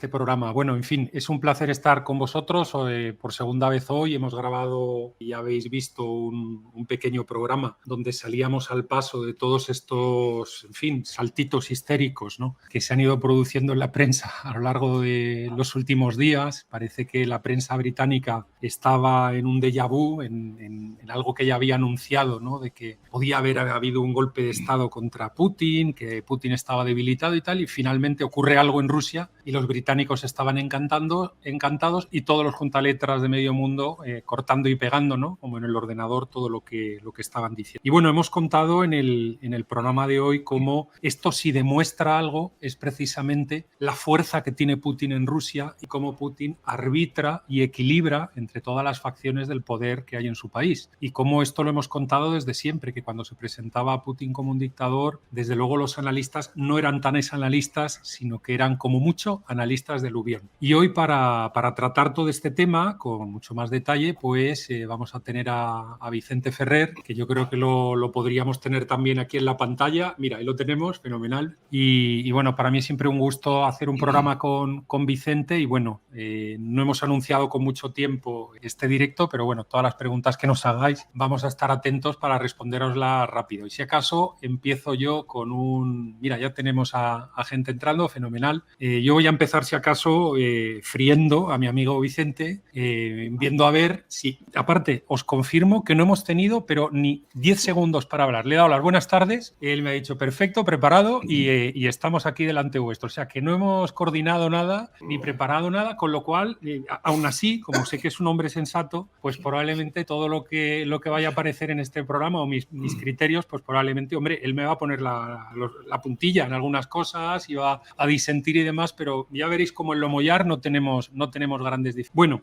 este programa. Bueno, en fin, es un placer estar con vosotros por segunda vez hoy. Hemos grabado y habéis visto un pequeño programa donde salíamos al paso de todos estos, en fin, saltitos histéricos, ¿no?, que se han ido produciendo en la prensa a lo largo de los últimos días. Parece que la prensa británica estaba en un déjà vu, en algo que ya había anunciado, ¿no?, de que podía haber habido un golpe de Estado contra Putin, que Putin estaba debilitado y tal, y finalmente ocurre algo en Rusia y los británicos estaban encantados y todos los juntaletras de medio mundo cortando y pegando, ¿no?, como en el ordenador, todo lo que estaban diciendo. Y bueno, hemos contado en el programa de hoy cómo esto, si demuestra algo, es precisamente la fuerza que tiene Putin en Rusia y cómo Putin arbitra y equilibra entre todas las facciones del poder que hay en su país. Y cómo esto lo hemos contado desde siempre, que cuando se presentaba a Putin como un dictador, desde luego los analistas no eran tan analistas, sino que eran como mucho analistas del Ubión. Y hoy para tratar todo este tema con mucho más detalle, pues vamos a tener a Vicente Ferrer, que yo creo que lo podríamos tener también aquí en la pantalla. Mira, ahí lo tenemos, fenomenal. Y bueno, para mí es siempre un gusto hacer un programa con Vicente y bueno, no hemos anunciado con mucho tiempo este directo, pero bueno, todas las preguntas que nos hagáis vamos a estar atentos para responderoslas rápido. Y si acaso empiezo yo con un... Mira, ya tenemos a gente entrando, fenomenal. Yo voy a empezar, si acaso, friendo a mi amigo Vicente, viendo a ver si... Aparte, os confirmo que no hemos tenido, pero ni 10 segundos para hablar. Le he dado las buenas tardes, él me ha dicho perfecto, preparado y estamos aquí delante vuestro. O sea, que no hemos coordinado nada, ni preparado nada, con lo cual, aún así, como sé que es un hombre sensato, pues probablemente todo lo que vaya a aparecer en este programa o mis criterios, pues probablemente, hombre, él me va a poner la puntilla en algunas cosas y va a disentir y demás, pero ya veréis como en lo mollar no tenemos grandes diferencias. Bueno,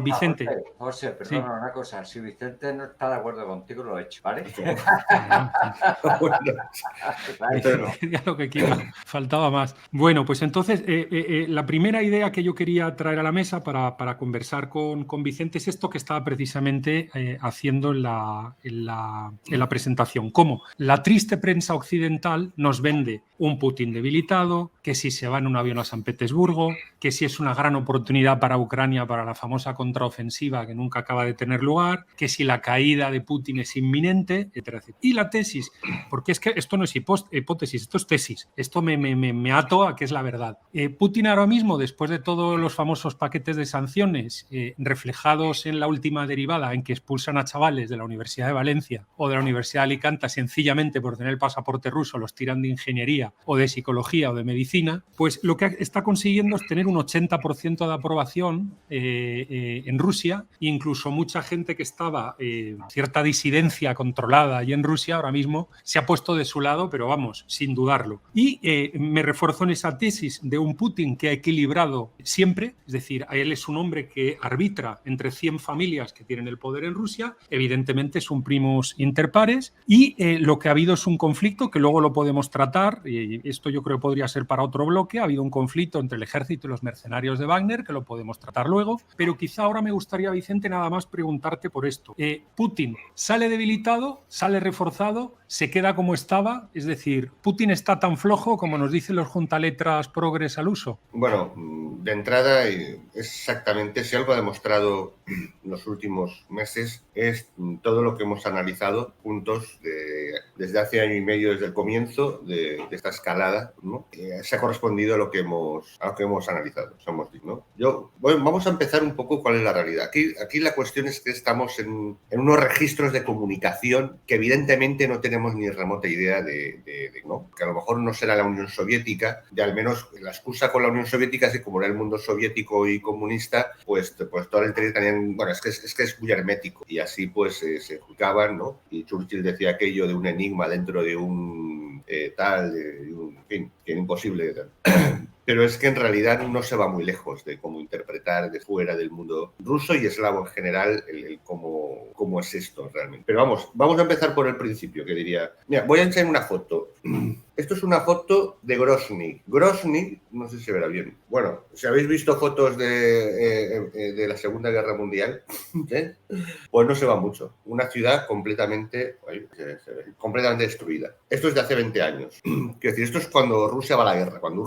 Vicente. José, perdona, sí. Una cosa, si Vicente no está de acuerdo contigo, lo he hecho, ¿vale? Diga lo que quiera, faltaba más. Bueno, pues entonces, la primera idea que yo quería traer a la mesa para conversar con Vicente es esto que estaba precisamente haciendo en la presentación. Cómo la triste prensa occidental nos vende un Putin debilitado, que si se va en un avión a San Petersburgo, que si es una gran oportunidad para Ucrania para la famosa contraofensiva que nunca acaba de tener lugar, que si la caída de Putin es inminente, etcétera, etcétera. Y la tesis, porque es que esto no es hipótesis, esto es tesis, esto me ato a que es la verdad. Putin ahora mismo, después de todos los famosos paquetes de sanciones reflejados en la última derivada en que expulsan a chavales de la Universidad de Valencia o de la Universidad de Alicante sencillamente por tener el pasaporte ruso, los tiran de ingeniería o de psicología o de medicina, pues lo que está consiguiendo es tener un 80% de aprobación en Rusia, incluso mucha gente que estaba cierta disidencia controlada allí en Rusia ahora mismo se ha puesto de su lado, pero vamos, sin dudarlo. Y me refuerzo en esa tesis de un Putin que ha equilibrado siempre, es decir, él es un hombre que arbitra entre 100 familias que tienen el poder en Rusia, evidentemente es un primus inter pares, y lo que ha habido es un conflicto que luego lo podemos tratar, y esto yo creo podría ser para otro bloque. Ha habido un conflicto entre el ejército y los mercenarios de Wagner, que lo podemos tratar luego, pero quizá ahora me gustaría, Vicente, nada más preguntarte por esto. Putin sale debilitado, sale reforzado, se queda como estaba, es decir, ¿Putin está tan flojo como nos dicen los juntaletras progres al uso? Bueno, de entrada, exactamente, si algo ha demostrado en los últimos meses es todo lo que hemos analizado juntos desde hace año y medio, desde el comienzo de esta escalada, ¿no? Se ha correspondido a lo que hemos analizado, ¿no? Vamos a empezar un poco cuál es la realidad. Aquí la cuestión es que estamos en unos registros de comunicación que evidentemente no tenemos ni remota idea ¿no? Que a lo mejor no será la Unión Soviética, y al menos la excusa con la Unión Soviética es que como era el mundo soviético y comunista, pues todo el interior tenían, bueno, es que es muy hermético, y así pues se juzgaban, ¿no? Y Churchill decía aquello de un enigma dentro de un en fin, que era imposible. Pero es que en realidad no se va muy lejos de cómo interpretar de fuera del mundo ruso y eslavo en general cómo es esto realmente. Pero vamos a empezar por el principio, que diría... Mira, voy a enseñar una foto. Esto es una foto de Grozny. Grozny, no sé si se verá bien. Bueno, si habéis visto fotos de la Segunda Guerra Mundial, ¿eh? Pues no se va mucho. Una ciudad completamente destruida. Esto es de hace 20 años. Quiero decir, esto es cuando Rusia va a la guerra. Cuando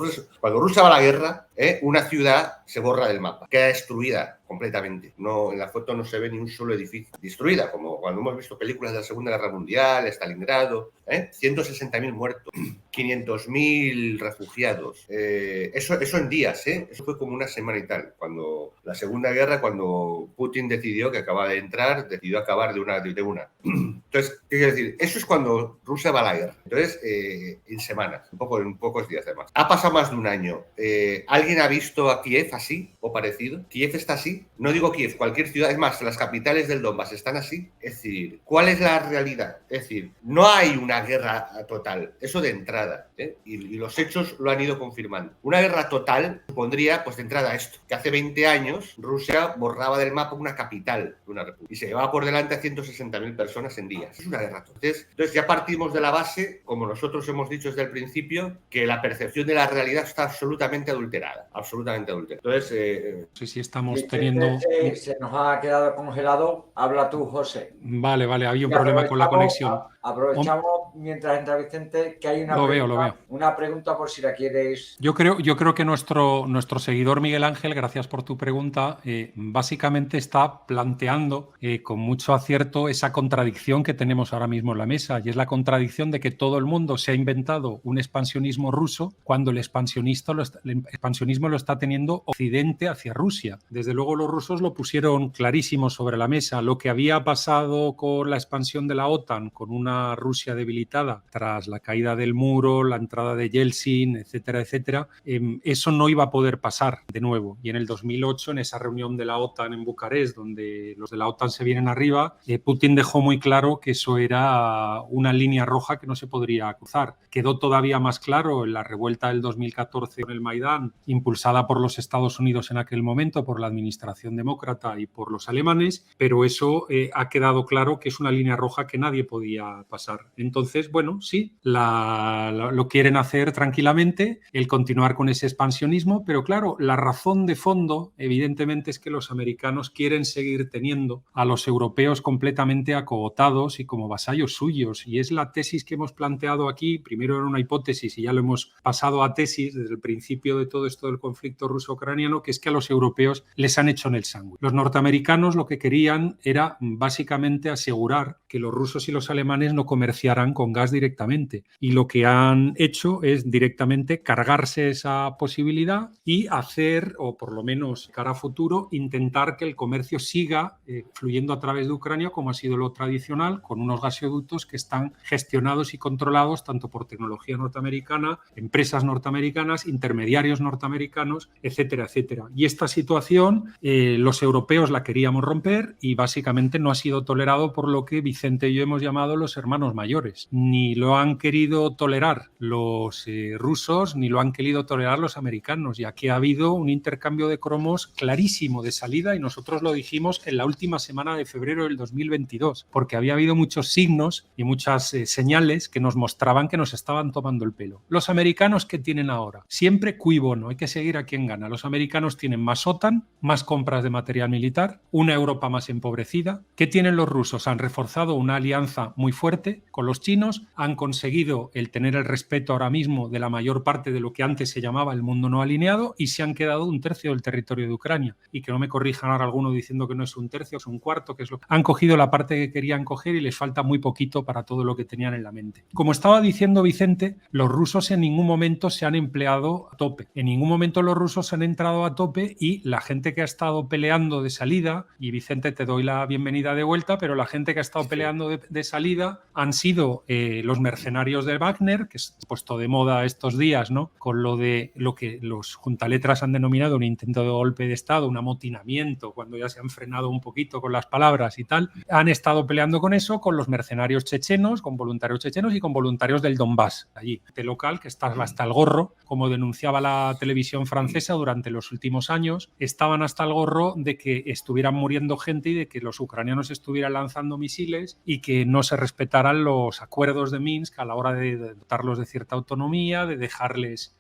Rusia va a la guerra, una ciudad se borra del mapa, queda destruida completamente. No, en la foto no se ve ni un solo edificio. Destruida, como cuando hemos visto películas de la Segunda Guerra Mundial, Stalingrado, 160.000 muertos, 500.000 refugiados. Eso en días, eso fue como una semana y tal. Cuando la Segunda Guerra, cuando Putin decidió que acaba de entrar, decidió acabar de una. Entonces, ¿qué quiero decir? Eso es cuando Rusia va a la guerra. Entonces, en semanas, en pocos días además. Ha pasado más de un año. ¿Alguien ha visto a Kiev así o parecido? ¿Kiev está así? No digo Kiev, cualquier ciudad. Es más, las capitales del Donbass están así. Es decir, ¿cuál es la realidad? Es decir, no hay una guerra total. Eso de entrada. Y los hechos lo han ido confirmando. Una guerra total supondría, pues de entrada esto, que hace 20 años Rusia borraba del mapa una capital de una república y se llevaba por delante a 160.000 personas en días. Es una guerra total. Entonces ya partimos de la base, como nosotros hemos dicho desde el principio, que la percepción de la realidad está absolutamente adulterada. Absolutamente adulterada. Entonces, sí, estamos teniendo... Se nos ha quedado congelado. Habla tú, José. Vale, había un problema con la conexión. Aprovechamos mientras entra Vicente que hay una Lo pregunta, veo. Una pregunta por si la quieres. Yo creo que nuestro seguidor Miguel Ángel, gracias por tu pregunta, básicamente está planteando con mucho acierto esa contradicción que tenemos ahora mismo en la mesa, y es la contradicción de que todo el mundo se ha inventado un expansionismo ruso cuando el expansionismo lo está teniendo Occidente hacia Rusia. Desde luego los rusos lo pusieron clarísimo sobre la mesa. Lo que había pasado con la expansión de la OTAN, con una Rusia debilitada tras la caída del muro, la entrada de Yeltsin, etcétera, etcétera, eso no iba a poder pasar de nuevo. Y en el 2008, en esa reunión de la OTAN en Bucarest, donde los de la OTAN se vienen arriba, Putin dejó muy claro que eso era una línea roja que no se podría cruzar. Quedó todavía más claro en la revuelta del 2014 con el Maidán, impulsada por los Estados Unidos en aquel momento, por la administración demócrata y por los alemanes, pero eso ha quedado claro que es una línea roja que nadie podía pasar. Entonces, bueno, sí, lo quieren hacer tranquilamente, el continuar con ese expansionismo, pero claro, la razón de fondo, evidentemente, es que los americanos quieren seguir teniendo a los europeos completamente acogotados y como vasallos suyos, y es la tesis que hemos planteado aquí. Primero era una hipótesis y ya lo hemos pasado a tesis desde el principio de todo esto del conflicto ruso-ucraniano, que es que a los europeos les han hecho en el sándwich. Los norteamericanos lo que querían era básicamente asegurar que los rusos y los alemanes no comerciaran con gas directamente, y lo que han hecho es directamente cargarse esa posibilidad y hacer, o por lo menos cara a futuro, intentar que el comercio siga fluyendo a través de Ucrania como ha sido lo tradicional, con unos gasoductos que están gestionados y controlados tanto por tecnología norteamericana, empresas norteamericanas, intermediarios norteamericanos, etcétera, etcétera. Y esta situación los europeos la queríamos romper y básicamente no ha sido tolerado por lo que Vicente y yo hemos llamado los hermanos mayores. Ni lo han querido tolerar los rusos, ni lo han querido tolerar los americanos. Y aquí ha habido un intercambio de cromos clarísimo de salida, y nosotros lo dijimos en la última semana de febrero del 2022, porque había habido muchos signos y muchas señales que nos mostraban que nos estaban tomando el pelo. Los americanos, ¿qué tienen ahora? Siempre cui bono, hay que seguir a quien gana. Los americanos tienen más OTAN, más compras de material militar, una Europa más empobrecida. ¿Qué tienen los rusos? Han reforzado una alianza muy fuerte con los chinos, han conseguido el tener el respeto ahora mismo de la mayor parte de lo que antes se llamaba el mundo no alineado, y se han quedado 1/3 del territorio de Ucrania. Y que no me corrijan ahora alguno diciendo que no es 1/3, es 1/4, que es lo que han cogido, la parte que querían coger, y les falta muy poquito para todo lo que tenían en la mente. Como estaba diciendo Vicente, los rusos en ningún momento se han empleado a tope. En ningún momento los rusos han entrado a tope, y la gente que ha estado peleando de salida, y Vicente, te doy la bienvenida de vuelta, pero la gente que ha estado peleando de salida han sido los mercenarios de Wagner, que se ha puesto de moda estos días, ¿no? Con lo que los juntaletras han denominado un intento de golpe de Estado, un amotinamiento, cuando ya se han frenado un poquito con las palabras y tal. Han estado peleando con eso, con los mercenarios chechenos, con voluntarios chechenos y con voluntarios del Donbass, allí. Este local que está hasta el gorro, como denunciaba la televisión francesa durante los últimos años, estaban hasta el gorro de que estuvieran muriendo gente y de que los ucranianos estuvieran lanzando misiles y que no se respetaran los acuerdos acuerdos de Minsk a la hora de dotarlos de cierta autonomía, de dejarles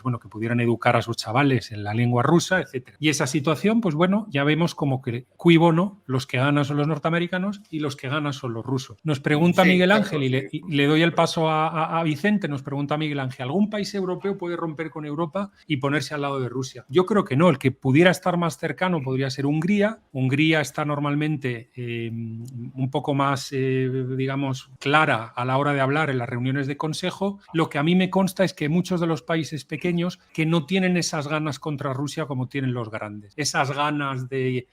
bueno, que pudieran educar a sus chavales en la lengua rusa, etc. Y esa situación, pues bueno, ya vemos como que cui bono, los que ganan son los norteamericanos y los que ganan son los rusos. Nos pregunta Miguel Ángel, y le doy el paso a Vicente, nos pregunta Miguel Ángel, ¿algún país europeo puede romper con Europa y ponerse al lado de Rusia? Yo creo que no. El que pudiera estar más cercano podría ser Hungría. Hungría está normalmente un poco más, digamos, clara a la hora de hablar en las reuniones de consejo. Lo que a mí me consta es que muchos de los países pequeños que no tienen esas ganas contra Rusia como tienen los grandes. Esas ganas de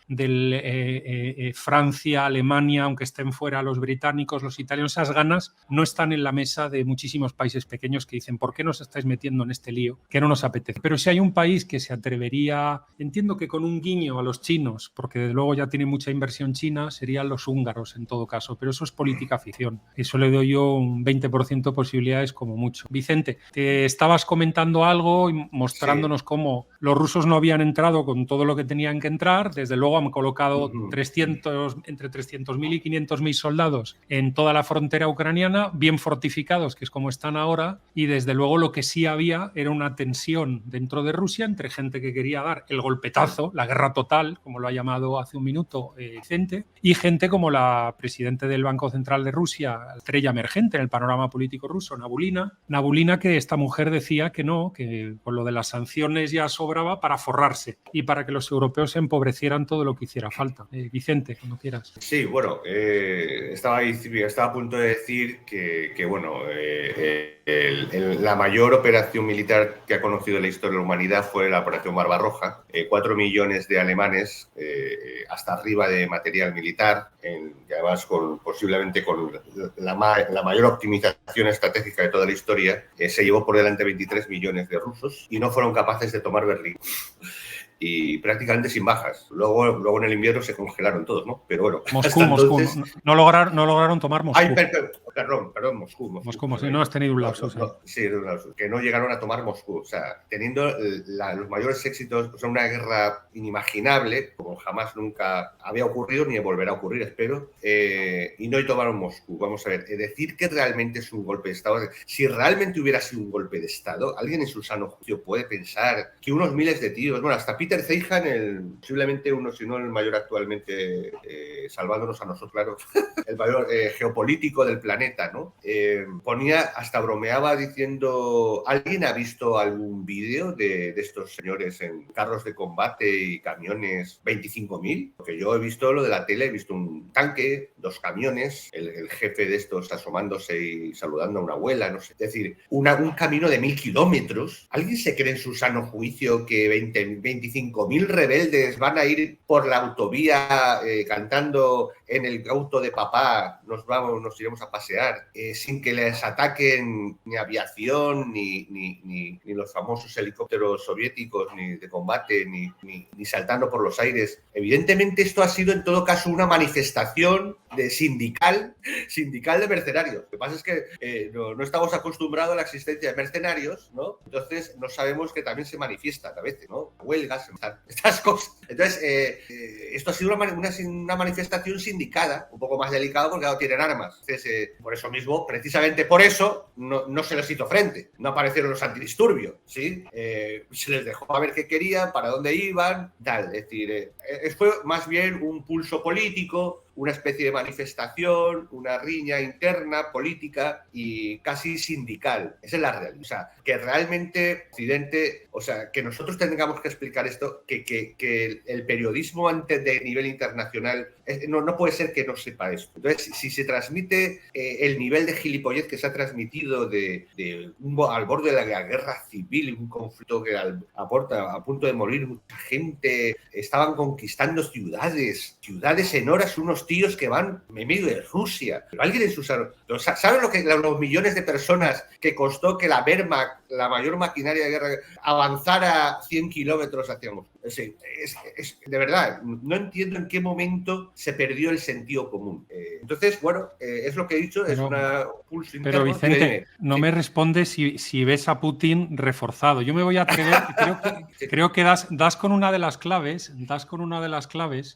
Francia, Alemania, aunque estén fuera los británicos, los italianos, esas ganas no están en la mesa de muchísimos países pequeños que dicen, ¿por qué nos estáis metiendo en este lío que no nos apetece? Pero si hay un país que se atrevería, entiendo que con un guiño a los chinos, porque desde luego ya tiene mucha inversión china, serían los húngaros en todo caso, pero eso es política ficción. Eso le doy yo un 20% de posibilidades como mucho. Vicente, te estabas comentando algo y mostrándonos cómo los rusos no habían entrado con todo lo que tenían que entrar. Desde luego han colocado entre 300.000 y 500.000 soldados en toda la frontera ucraniana, bien fortificados, que es como están ahora, y desde luego lo que sí había era una tensión dentro de Rusia entre gente que quería dar el golpetazo, la guerra total, como lo ha llamado hace un minuto Vicente, y gente como la presidenta del Banco Central de Rusia, estrella emergente en el panorama político ruso, Nabulina, que esta mujer decía que no, que con lo de las sanciones ya sobraba para forrarse y para que los europeos empobrecieran todo lo que hiciera falta. Vicente, cuando quieras. Sí, bueno, estaba a punto de decir que bueno, la mayor operación militar que ha conocido la historia de la humanidad fue la Operación Barbarroja. 4 millones de alemanes, hasta arriba de material militar, y además posiblemente con la mayor optimización estratégica de toda la historia, se llevó por delante 23 millones de rusos y no fueron capaces de tomar Berlín. Y prácticamente sin bajas. Luego en el invierno se congelaron todos, ¿no? Pero bueno. Moscú. No lograron tomar Moscú. Ay, perdón, Moscú. Si no has tenido un lapsus. Sí, un lapsus. Que no llegaron a tomar Moscú. O sea, teniendo los mayores éxitos, o sea, una guerra inimaginable, como jamás nunca había ocurrido ni volverá a ocurrir, espero, y no tomaron Moscú. Vamos a ver, decir que realmente es un golpe de Estado, si realmente hubiera sido un golpe de Estado, alguien en su sano juicio puede pensar que unos miles de tíos, bueno, hasta Peter Zeihan, posiblemente uno, si no el mayor actualmente, salvándonos a nosotros, claro, el mayor geopolítico del planeta, ¿no? Hasta bromeaba diciendo, ¿alguien ha visto algún vídeo de estos señores en carros de combate y camiones 25.000? Porque yo he visto lo de la tele, he visto un tanque, 2 camiones, el jefe de estos asomándose y saludando a una abuela, no sé. Es decir, un camino de 1.000 kilómetros. ¿Alguien se cree en su sano juicio que 25.000 rebeldes van a ir por la autovía cantando en el auto de papá, nos iremos a pasear, sin que les ataquen ni aviación, ni los famosos helicópteros soviéticos, ni de combate, ni saltando por los aires? Evidentemente esto ha sido en todo caso una manifestación sindical de mercenarios. Lo que pasa es que no estamos acostumbrados a la existencia de mercenarios, ¿no? Entonces no sabemos que también se manifiestan a veces, ¿no? Huelgas, estas cosas. Entonces, esto ha sido una manifestación sindicada, un poco más delicada porque no tienen armas. Entonces, por eso mismo, precisamente por eso, no se les hizo frente. No aparecieron los antidisturbios, ¿sí? Se les dejó a ver qué querían, para dónde iban, tal. Es decir, fue más bien un pulso político, una especie de manifestación, una riña interna, política y casi sindical. Esa es la realidad. O sea, que realmente Occidente, o sea, que nosotros tengamos que explicar esto, que el periodismo de nivel internacional no puede ser que no sepa esto. Entonces, si se transmite el nivel de gilipollez que se ha transmitido al borde de la guerra civil, un conflicto que a punto de morir mucha gente, estaban conquistando ciudades en horas, unos tíos que van en medio de Rusia. Pero alguien en sus... ¿Saben los millones de personas que costó que la Wehrmacht, la mayor maquinaria de guerra, avanzara 100 kilómetros hacia Moscú? Sí, de verdad, no entiendo en qué momento se perdió el sentido común. Entonces, bueno, es lo que he dicho, es un pulso interno. Pero Vicente, no sí. me respondes si ves a Putin reforzado. Yo me voy a atrever, creo que das con una de las claves,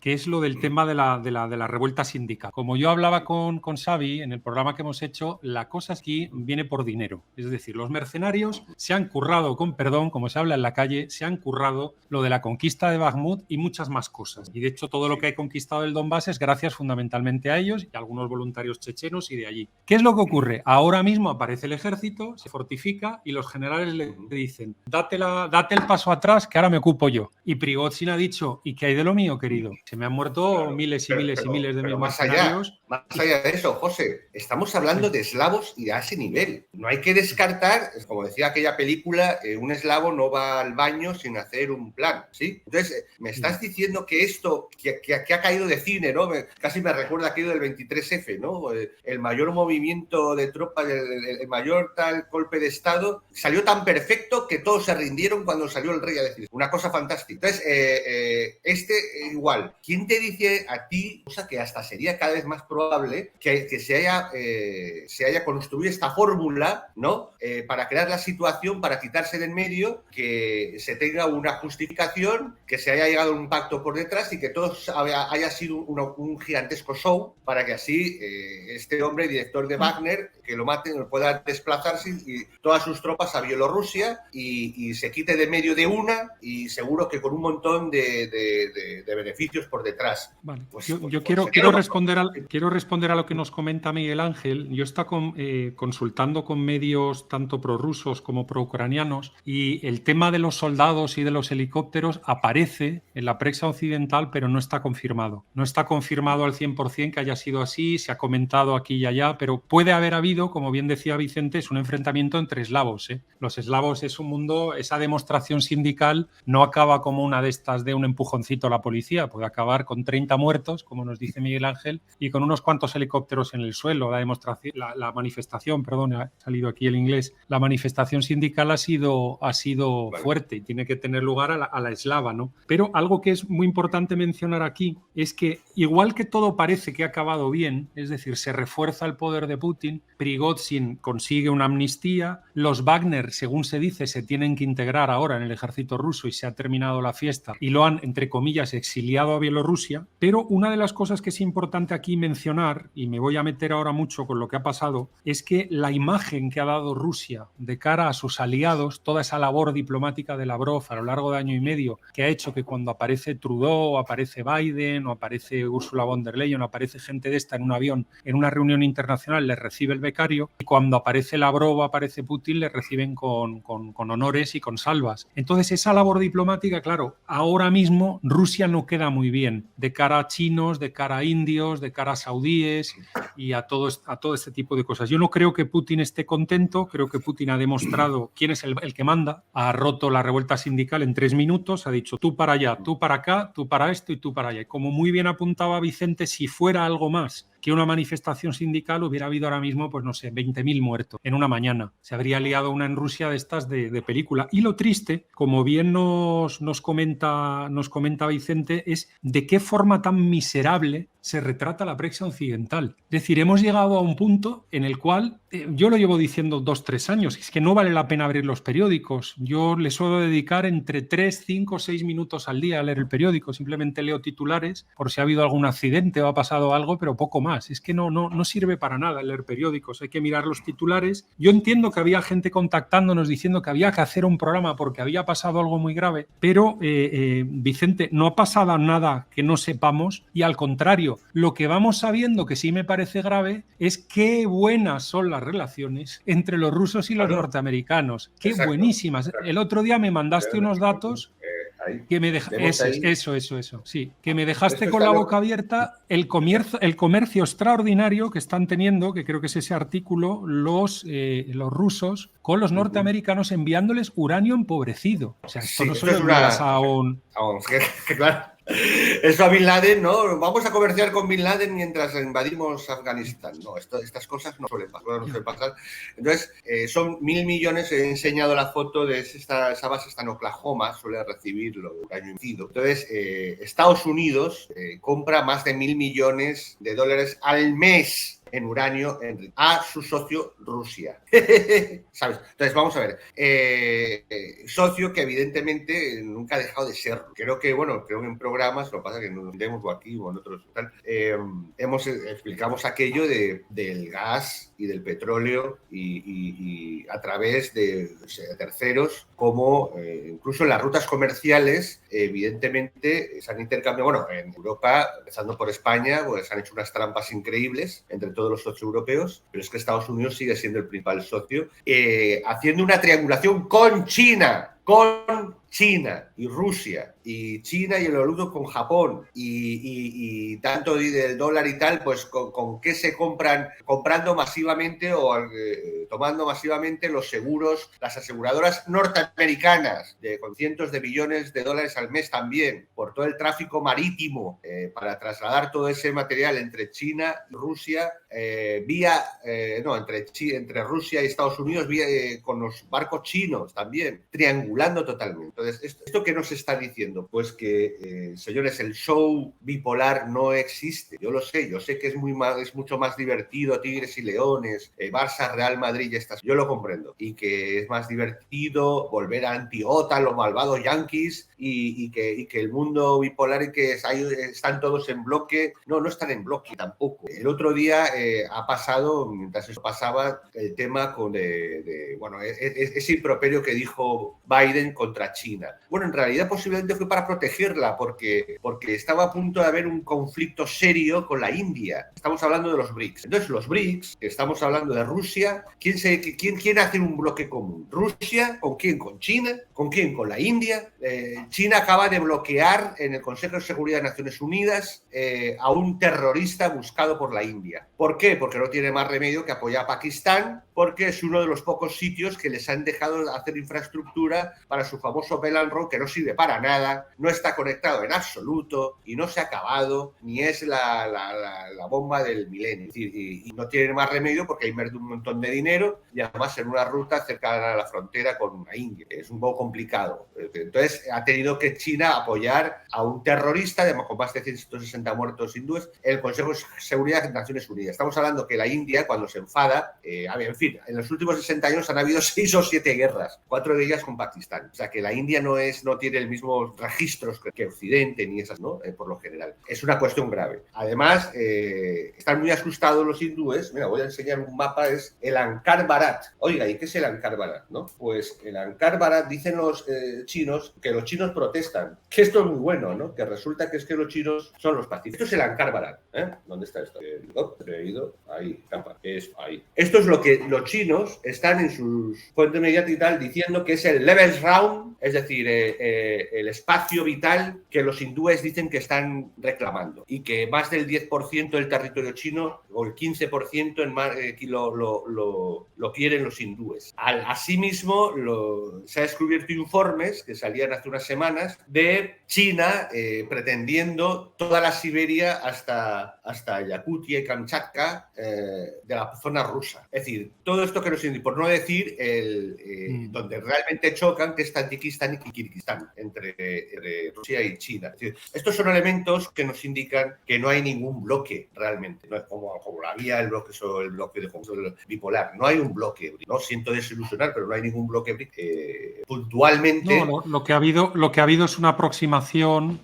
que es lo del tema de la revuelta sindical. Como yo hablaba con Xavi en el programa que hemos hecho, la cosa aquí viene por dinero. Es decir, los mercenarios se han currado, con perdón, como se habla en la calle, se han currado lo de la conquista de Bakhmut y muchas más cosas. Y de hecho todo lo que ha conquistado el Donbass es gracias fundamentalmente a ellos y a algunos voluntarios chechenos y de allí. ¿Qué es lo que ocurre? Ahora mismo aparece el ejército, se fortifica y los generales le dicen date el paso atrás que ahora me ocupo yo. Y Prigozhin ha dicho, ¿y qué hay de lo mío, querido? Se me han muerto miles y miles de mis mercenarios. Más allá de eso, José, estamos hablando de eslavos y a ese nivel. No hay que descartar, como decía aquella película, un eslavo no va al baño sin hacer un plan, ¿sí? Entonces, me estás diciendo que esto, que ha caído de cine, ¿no? Casi me recuerda aquello del 23F, ¿no? El mayor movimiento de tropas, el mayor tal golpe de Estado, salió tan perfecto que todos se rindieron cuando salió el rey a decir. Una cosa fantástica. Entonces, igual, ¿quién te dice a ti, cosa que hasta sería cada vez más probable, que se haya construido esta fórmula, ¿no? Para crear la situación, para quitarse de en medio, que se tenga una justificación, que se haya llegado a un pacto por detrás y que todo haya sido un gigantesco show para que así este hombre, director de Wagner, que lo maten, pueda desplazarse y todas sus tropas a Bielorrusia y se quite de medio de una y seguro que con un montón de beneficios por detrás. Vale. Yo quiero responder a lo que nos comenta Miguel Ángel. Yo he estado consultando con medios tanto prorrusos como proucranianos y el tema de los soldados y de los helicópteros aparece en la prensa occidental, pero no está confirmado. No está confirmado al 100% que haya sido así, se ha comentado aquí y allá, pero puede haber habido, como bien decía Vicente, es un enfrentamiento entre eslavos. Los eslavos es un mundo, esa demostración sindical no acaba como una de estas de un empujoncito a la policía, puede acabar con 30 muertos, como nos dice Miguel Ángel, y con unos cuantos helicópteros en el suelo. La manifestación, perdón, ha salido aquí el inglés, la manifestación sindical ha sido fuerte y tiene que tener lugar a la eslava, ¿no? Pero algo que es muy importante mencionar aquí es que igual que todo parece que ha acabado bien, es decir, se refuerza el poder de Putin, Prigozhin consigue una amnistía, los Wagner, según se dice, se tienen que integrar ahora en el ejército ruso y se ha terminado la fiesta y lo han, entre comillas, exiliado a Bielorrusia, pero una de las cosas que es importante aquí mencionar, y me voy a meter ahora mucho con lo que ha pasado, es que la imagen que ha dado Rusia de cara a sus aliados, toda esa labor diplomática de Lavrov a lo largo de año y medio, que ha hecho que cuando aparece Trudeau, o aparece Biden, o aparece Ursula von der Leyen, o aparece gente de esta en un avión, en una reunión internacional, les recibe el becario, y cuando aparece Lavrov, aparece Putin, les reciben con honores y con salvas. Entonces, esa labor diplomática, claro, ahora mismo Rusia no queda muy bien de cara a chinos, de cara a indios, de cara a saudíes y a todo este tipo de cosas. Yo no creo que Putin esté contento, creo que Putin ha demostrado quién es el que manda, ha roto la revuelta sindical en 3 minutos, ha dicho tú para allá, tú para acá, tú para esto y tú para allá. Y como muy bien apuntaba Vicente, si fuera algo más que una manifestación sindical hubiera habido ahora mismo, pues no sé, 20.000 muertos en una mañana. Se habría liado una en Rusia de estas de película. Y lo triste, como bien nos comenta Vicente, es de qué forma tan miserable se retrata la prensa occidental. Es decir, hemos llegado a un punto en el cual, yo lo llevo diciendo 2-3 años, es que no vale la pena abrir los periódicos. Yo le suelo dedicar entre 3, 5, 6 minutos al día a leer el periódico. Simplemente leo titulares por si ha habido algún accidente o ha pasado algo, pero poco más. Es que no sirve para nada leer periódicos. Hay que mirar los titulares. Yo entiendo que había gente contactándonos diciendo que había que hacer un programa porque había pasado algo muy grave, pero Vicente, no ha pasado nada que no sepamos y al contrario, lo que vamos sabiendo que sí me parece grave es qué buenas son las relaciones entre los rusos y los norteamericanos. Qué buenísimas. Exacto. El otro día me mandaste unos datos que me dejaste. Eso. Sí, que me dejaste con la boca abierta. El comercio extraordinario que están teniendo, que creo que es ese artículo, los rusos con los norteamericanos enviándoles uranio empobrecido. O sea, esto no se lo envías a un... Claro. Eso a Bin Laden, ¿no? Vamos a comerciar con Bin Laden mientras invadimos Afganistán. No, estas cosas no suelen pasar. Entonces, son 1.000 millones. He enseñado la foto de esa base, está en Oklahoma, suele recibirlo el año vencido. Entonces, Estados Unidos compra más de 1.000 millones de dólares al mes en uranio a su socio Rusia. ¿Sabes? Entonces, vamos a ver. Socio que evidentemente nunca ha dejado de ser. Creo que en programas, lo que pasa es que no entendemos aquí o en otros tal, explicamos aquello del gas y del petróleo y a través de terceros, como incluso en las rutas comerciales, evidentemente se han intercambiado. En Europa, empezando por España, pues se han hecho unas trampas increíbles entre todos los socios europeos, pero es que Estados Unidos sigue siendo el principal socio, haciendo una triangulación con China y Rusia, y China y el oleoducto con Japón, y tanto del dólar y tal, pues con qué se comprando masivamente o tomando masivamente los seguros, las aseguradoras norteamericanas, con cientos de billones de dólares al mes también, por todo el tráfico marítimo para trasladar todo ese material entre China y Rusia, entre Rusia y Estados Unidos, con los barcos chinos también, triangulando totalmente. Entonces, ¿esto qué nos está diciendo? Pues que, señores, el show bipolar no existe. Yo lo sé, que es mucho más divertido Tigres y Leones, Barça, Real Madrid y estas. Yo lo comprendo. Y que es más divertido volver a anti-OTAN, los malvados yanquis, y que el mundo bipolar y que están todos en bloque. No están en bloque tampoco. El otro día ha pasado, mientras eso pasaba, el tema ese improperio que dijo Biden contra China. Bueno, en realidad posiblemente fue para protegerla, porque estaba a punto de haber un conflicto serio con la India. Estamos hablando de los BRICS. Entonces, los BRICS, estamos hablando de Rusia, ¿quién hace un bloque común? ¿Rusia? ¿Con quién? ¿Con China? ¿Con quién? ¿Con la India? China acaba de bloquear en el Consejo de Seguridad de Naciones Unidas a un terrorista buscado por la India. ¿Por qué? Porque no tiene más remedio que apoyar a Pakistán, porque es uno de los pocos sitios que les han dejado hacer infraestructura para su famoso Belt and Road, que no sirve para nada, no está conectado en absoluto y no se ha acabado, ni es la bomba del milenio. Es decir, y no tiene más remedio porque ha invertido un montón de dinero y además en una ruta cercana a la frontera con la India. Es un poco complicado. Entonces, ha tenido que China apoyar a un terrorista, con más de 160 muertos hindúes, en el Consejo de Seguridad de Naciones Unidas. Estamos hablando que la India, cuando se enfada, en los últimos 60 años han habido 6 o 7 guerras, 4 de ellas con Pakistán. O sea, que la India no tiene el mismo registros que Occidente, ni esas, ¿no? Por lo general. Es una cuestión grave. Además, están muy asustados los hindúes. Mira, voy a enseñar un mapa, es el Angkar Bharat. Oiga, ¿y qué es el Angkar Bharat, no? Pues el Angkar Bharat, dicen los chinos, que los chinos protestan. Que esto es muy bueno, ¿no? Que resulta que es que los chinos son los pacíficos. Esto es el Angkar Bharat, ¿eh? ¿Dónde está esto? Ahí, ahí. Esto es lo que los chinos están en sus fuentes mediáticas y tal diciendo que es el Lebensraum, es decir, el espacio vital que los hindúes dicen que están reclamando, y que más del 10% del territorio chino o el 15% lo quieren los hindúes. Asimismo, se ha descubierto informes que salían hace unas semanas de China pretendiendo toda la Siberia hasta Yakutia y Kamchatka de la zona rusa. Es decir, todo esto que nos indica, por no decir donde realmente chocan, que es Tayikistán y Kirguistán, entre Rusia y China. Es decir, estos son elementos que nos indican que no hay ningún bloque realmente. No es como había el bloque bipolar. No hay un bloque. No siento desilusionar, pero no hay ningún bloque puntualmente. No, lo que ha habido es una aproximación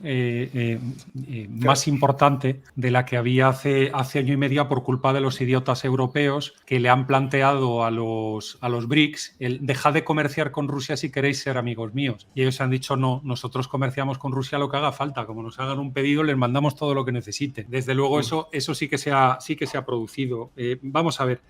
más importante de la que había hace año y medio por culpa de los idiotas europeos que le han planteado a los BRICS el dejad de comerciar con Rusia si queréis ser amigos míos. Y ellos han dicho no, nosotros comerciamos con Rusia lo que haga falta. Como nos hagan un pedido, les mandamos todo lo que necesiten. Desde luego eso sí que se ha producido. Vamos a ver.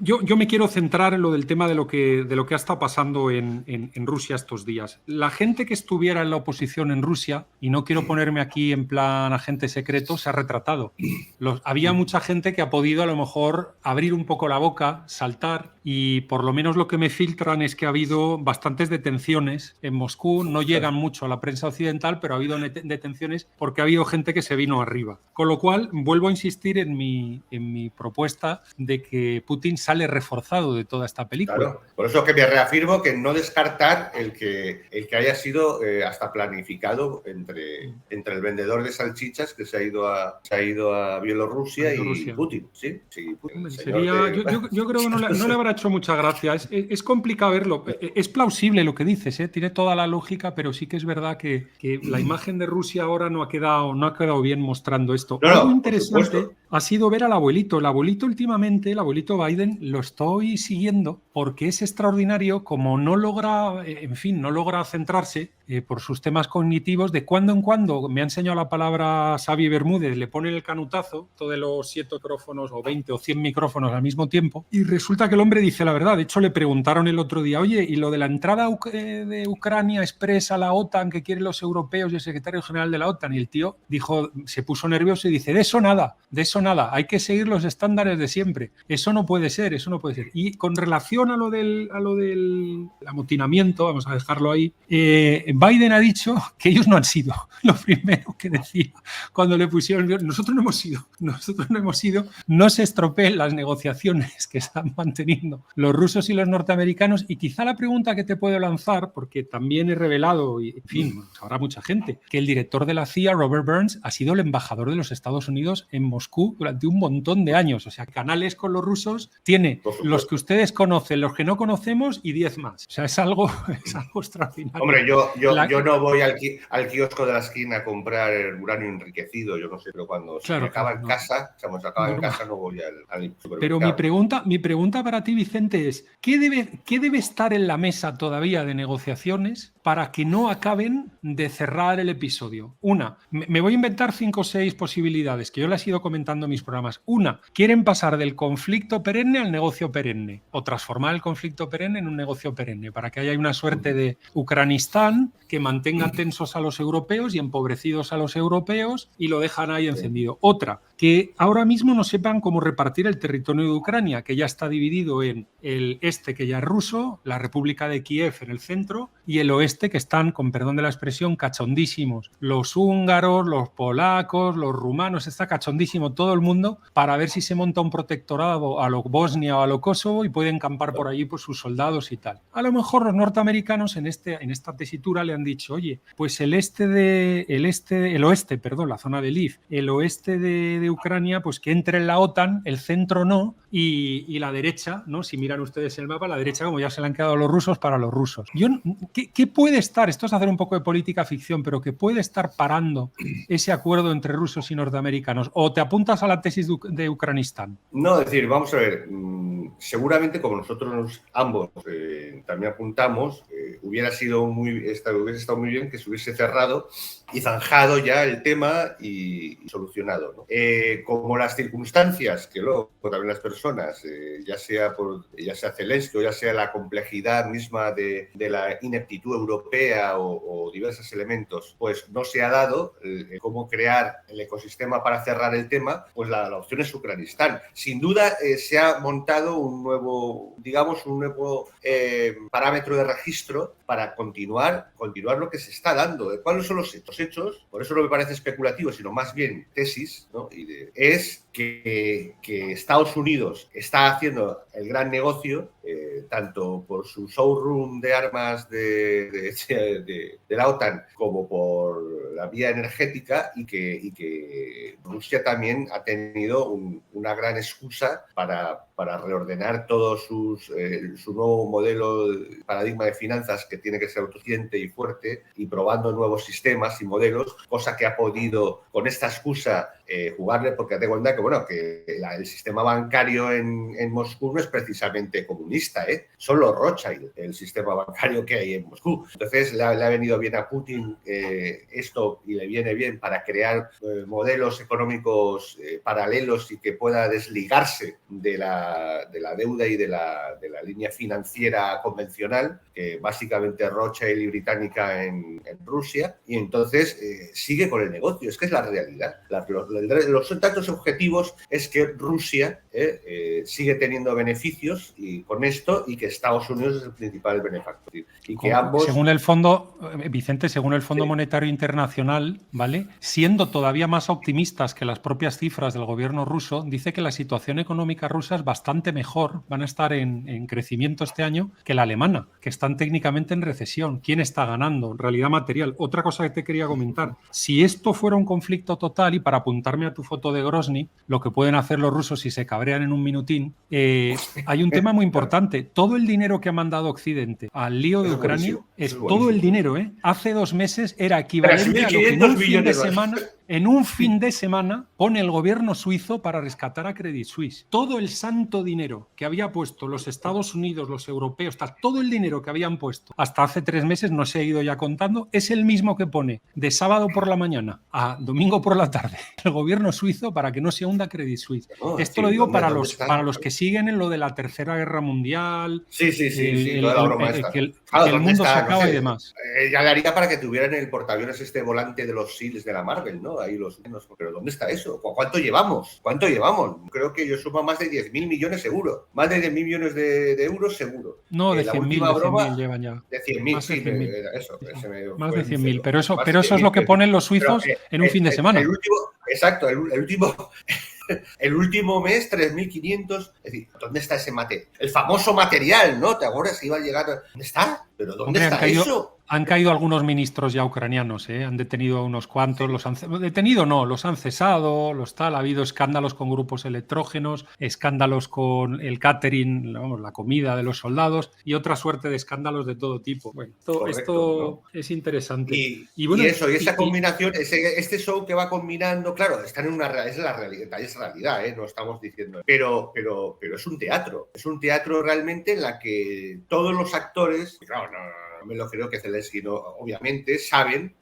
Yo me quiero centrar en lo del tema de lo que ha estado pasando en Rusia estos días. La gente que estuviera en la oposición en Rusia, y no quiero ponerme aquí en plan agente secreto, se ha retratado. Había mucha gente que ha podido a lo mejor abrir un poco la boca, saltar, y por lo menos lo que me filtran es que ha habido bastantes detenciones detenciones en Moscú, no llegan mucho a la prensa occidental, pero ha habido detenciones porque ha habido gente que se vino arriba. Con lo cual, vuelvo a insistir en mi propuesta de que Putin sale reforzado de toda esta película. Claro, por eso que me reafirmo que no descartar el que haya sido hasta planificado entre el vendedor de salchichas que se ha ido a Bielorrusia y Putin. Sí, Putin, yo creo que no le habrá hecho mucha gracia. Es complicado verlo. Es plausible lo que dices, tiene toda la lógica, pero sí que es verdad que la imagen de Rusia ahora no ha quedado bien mostrando esto. Algo interesante ha sido ver al abuelito. El abuelito últimamente, el abuelito Biden, lo estoy siguiendo porque es extraordinario como no logra centrarse por sus temas cognitivos. De cuando en cuando me ha enseñado la palabra Xavi Bermúdez, le ponen el canutazo, todo de los 7 micrófonos o 20 o 100 micrófonos al mismo tiempo, y resulta que el hombre dice la verdad. De hecho, le preguntaron el otro día, oye, ¿y lo de la entrada de Ucrania expresa a la OTAN que quieren los europeos y el secretario general de la OTAN? Y el tío se puso nervioso y dice, de eso nada, hay que seguir los estándares de siempre, eso no puede ser. Y con relación a lo del amotinamiento, vamos a dejarlo ahí, Biden ha dicho que ellos no han sido lo primero que decía cuando le pusieron, nosotros no hemos sido, no se estropeen las negociaciones que están manteniendo los rusos y los norteamericanos. Y quizá la pregunta que te puedo lanzar, porque también he revelado, y en fin, habrá mucha gente, que el director de la CIA, Robert Burns, ha sido el embajador de los Estados Unidos en Moscú durante un montón de años. O sea, canales con los rusos tiene los que ustedes conocen, los que no conocemos y 10 más. O sea, es algo extraordinario. Hombre, yo no voy al kiosco de la esquina a comprar el uranio enriquecido, yo no sé, pero cuando se me acaba en casa, no voy al supermercado. Pero mi pregunta para ti, Vicente, es ¿qué debe estar en la mesa todavía de negociaciones para que no acaben de cerrar el episodio? Una, me voy a inventar 5 o 6 posibilidades que yo las he ido comentando en mis programas. Una, quieren pasar del conflicto perenne al negocio perenne, o transformar el conflicto perenne en un negocio perenne, para que haya una suerte de Ucranistán que mantenga tensos a los europeos y empobrecidos a los europeos, y lo dejan ahí encendido. Otra, que ahora mismo no sepan cómo repartir el territorio de Ucrania, que ya está dividido en el este, que ya es ruso, la República de Kiev en el centro, y el oeste, que están, con perdón de la expresión, cachondísimos. Los húngaros, los polacos, los rumanos, está cachondísimo todo el mundo para ver si se monta un protectorado a lo Bosnia o a lo Kosovo y pueden campar por allí por sus soldados y tal. A lo mejor los norteamericanos en esta tesitura le han dicho, oye, pues el oeste, la zona de Lviv, el oeste de Ucrania, pues que entre en la OTAN, el centro no, y la derecha, ¿no? Si miran ustedes el mapa, la derecha, como ya se le han quedado los rusos, para los rusos. ¿Qué puede estar? Esto es hacer un poco de política ficción, pero ¿qué puede estar parando ese acuerdo entre rusos y norteamericanos? ¿O te apuntas a la tesis de Ucranistán? No, es decir, vamos a ver, seguramente como nosotros ambos también apuntamos, hubiera estado muy bien que se hubiese cerrado y zanjado ya el tema y solucionado, ¿no? Como las circunstancias que luego también las personas, ya sea Zelensky o ya sea la complejidad misma de la ineptitud europea o diversos elementos, pues no se ha dado cómo crear el ecosistema para cerrar el tema, pues la opción es Ucranistán. Sin duda se ha montado un nuevo parámetro de registro para continuar lo que se está dando. ¿Cuáles son los hechos? Por eso no me parece especulativo, sino más bien tesis, ¿no? Es que Estados Unidos está haciendo el gran negocio, tanto por su showroom de armas de la OTAN como por la vía energética, y que Rusia también ha tenido una gran excusa para reordenar todo su nuevo modelo, paradigma de finanzas, que tiene que ser autosuficiente y fuerte, y probando nuevos sistemas y modelos, cosa que ha podido con esta excusa jugarle, porque te cuenta que el sistema bancario en Moscú no es precisamente comunista, son los Rothschild, el sistema bancario que hay en Moscú. Entonces le ha venido bien a Putin esto, y le viene bien para crear modelos económicos paralelos y que pueda desligarse de la deuda y de la línea financiera convencional, que básicamente Rothschild y británica en Rusia, y entonces sigue con el negocio. Es que es la realidad. los datos objetivos es que Rusia sigue teniendo beneficios y con esto, y que Estados Unidos es el principal benefactor. Y que ambos... Según el fondo, Vicente, según el Fondo Monetario Internacional, ¿vale? Siendo todavía más optimistas que las propias cifras del gobierno ruso, dice que la situación económica rusa es bastante mejor, van a estar en crecimiento este año, que la alemana, que están técnicamente en recesión. ¿Quién está ganando? En realidad material. Otra cosa que te quería comentar, si esto fuera un conflicto total, y para apuntarme a tu foto de Grozny, lo que pueden hacer los rusos si se cabrean en un minutín, hay un tema muy importante. Todo el dinero que ha mandado Occidente al lío de Ucrania es todo el dinero, ¿eh? Hace 2 meses era equivalente a lo que en un fin de semana pone el gobierno suizo para rescatar a Credit Suisse. Todo el santo dinero que había puesto los Estados Unidos, los europeos, todo el dinero que habían puesto hasta hace 3 meses, no se ha ido ya contando, es el mismo que pone de sábado por la mañana a domingo por la tarde el gobierno suizo para que no se hunda Credit Suisse. Esto lo digo para los que siguen en lo de la Tercera Guerra Mundial. Toda la broma esta. Que el mundo se acaba y demás. Ya daría para que tuvieran el portaaviones este volante de los SEALs de la Marvel, ¿no? Ahí pero ¿dónde está eso? ¿Cuánto llevamos? Creo que yo sumo más de 10.000 millones seguro. Más de 10.000 millones de euros seguro. No, de 100.000 llevan ya. De 100.000, sí. Eso, más de 100.000, pero eso es lo que ponen los suizos en un fin de semana. Exacto, el último mes, 3.500. Es decir, ¿dónde está ese material? El famoso material, ¿no? ¿Te acuerdas que iba a llegar? ¿Dónde está? ¿Pero dónde está eso? Han caído algunos ministros ya ucranianos, ¿eh? Han detenido a unos cuantos, los han cesado, ha habido escándalos con grupos electrógenos, escándalos con el catering, la comida de los soldados y otra suerte de escándalos de todo tipo. Bueno, esto ¿no? Es interesante. Y esa combinación, este show que va combinando, claro, están en es la realidad, ¿eh? No estamos diciendo, pero es un teatro realmente en la que todos los actores, claro, no me lo creo que Zelensky no, obviamente, saben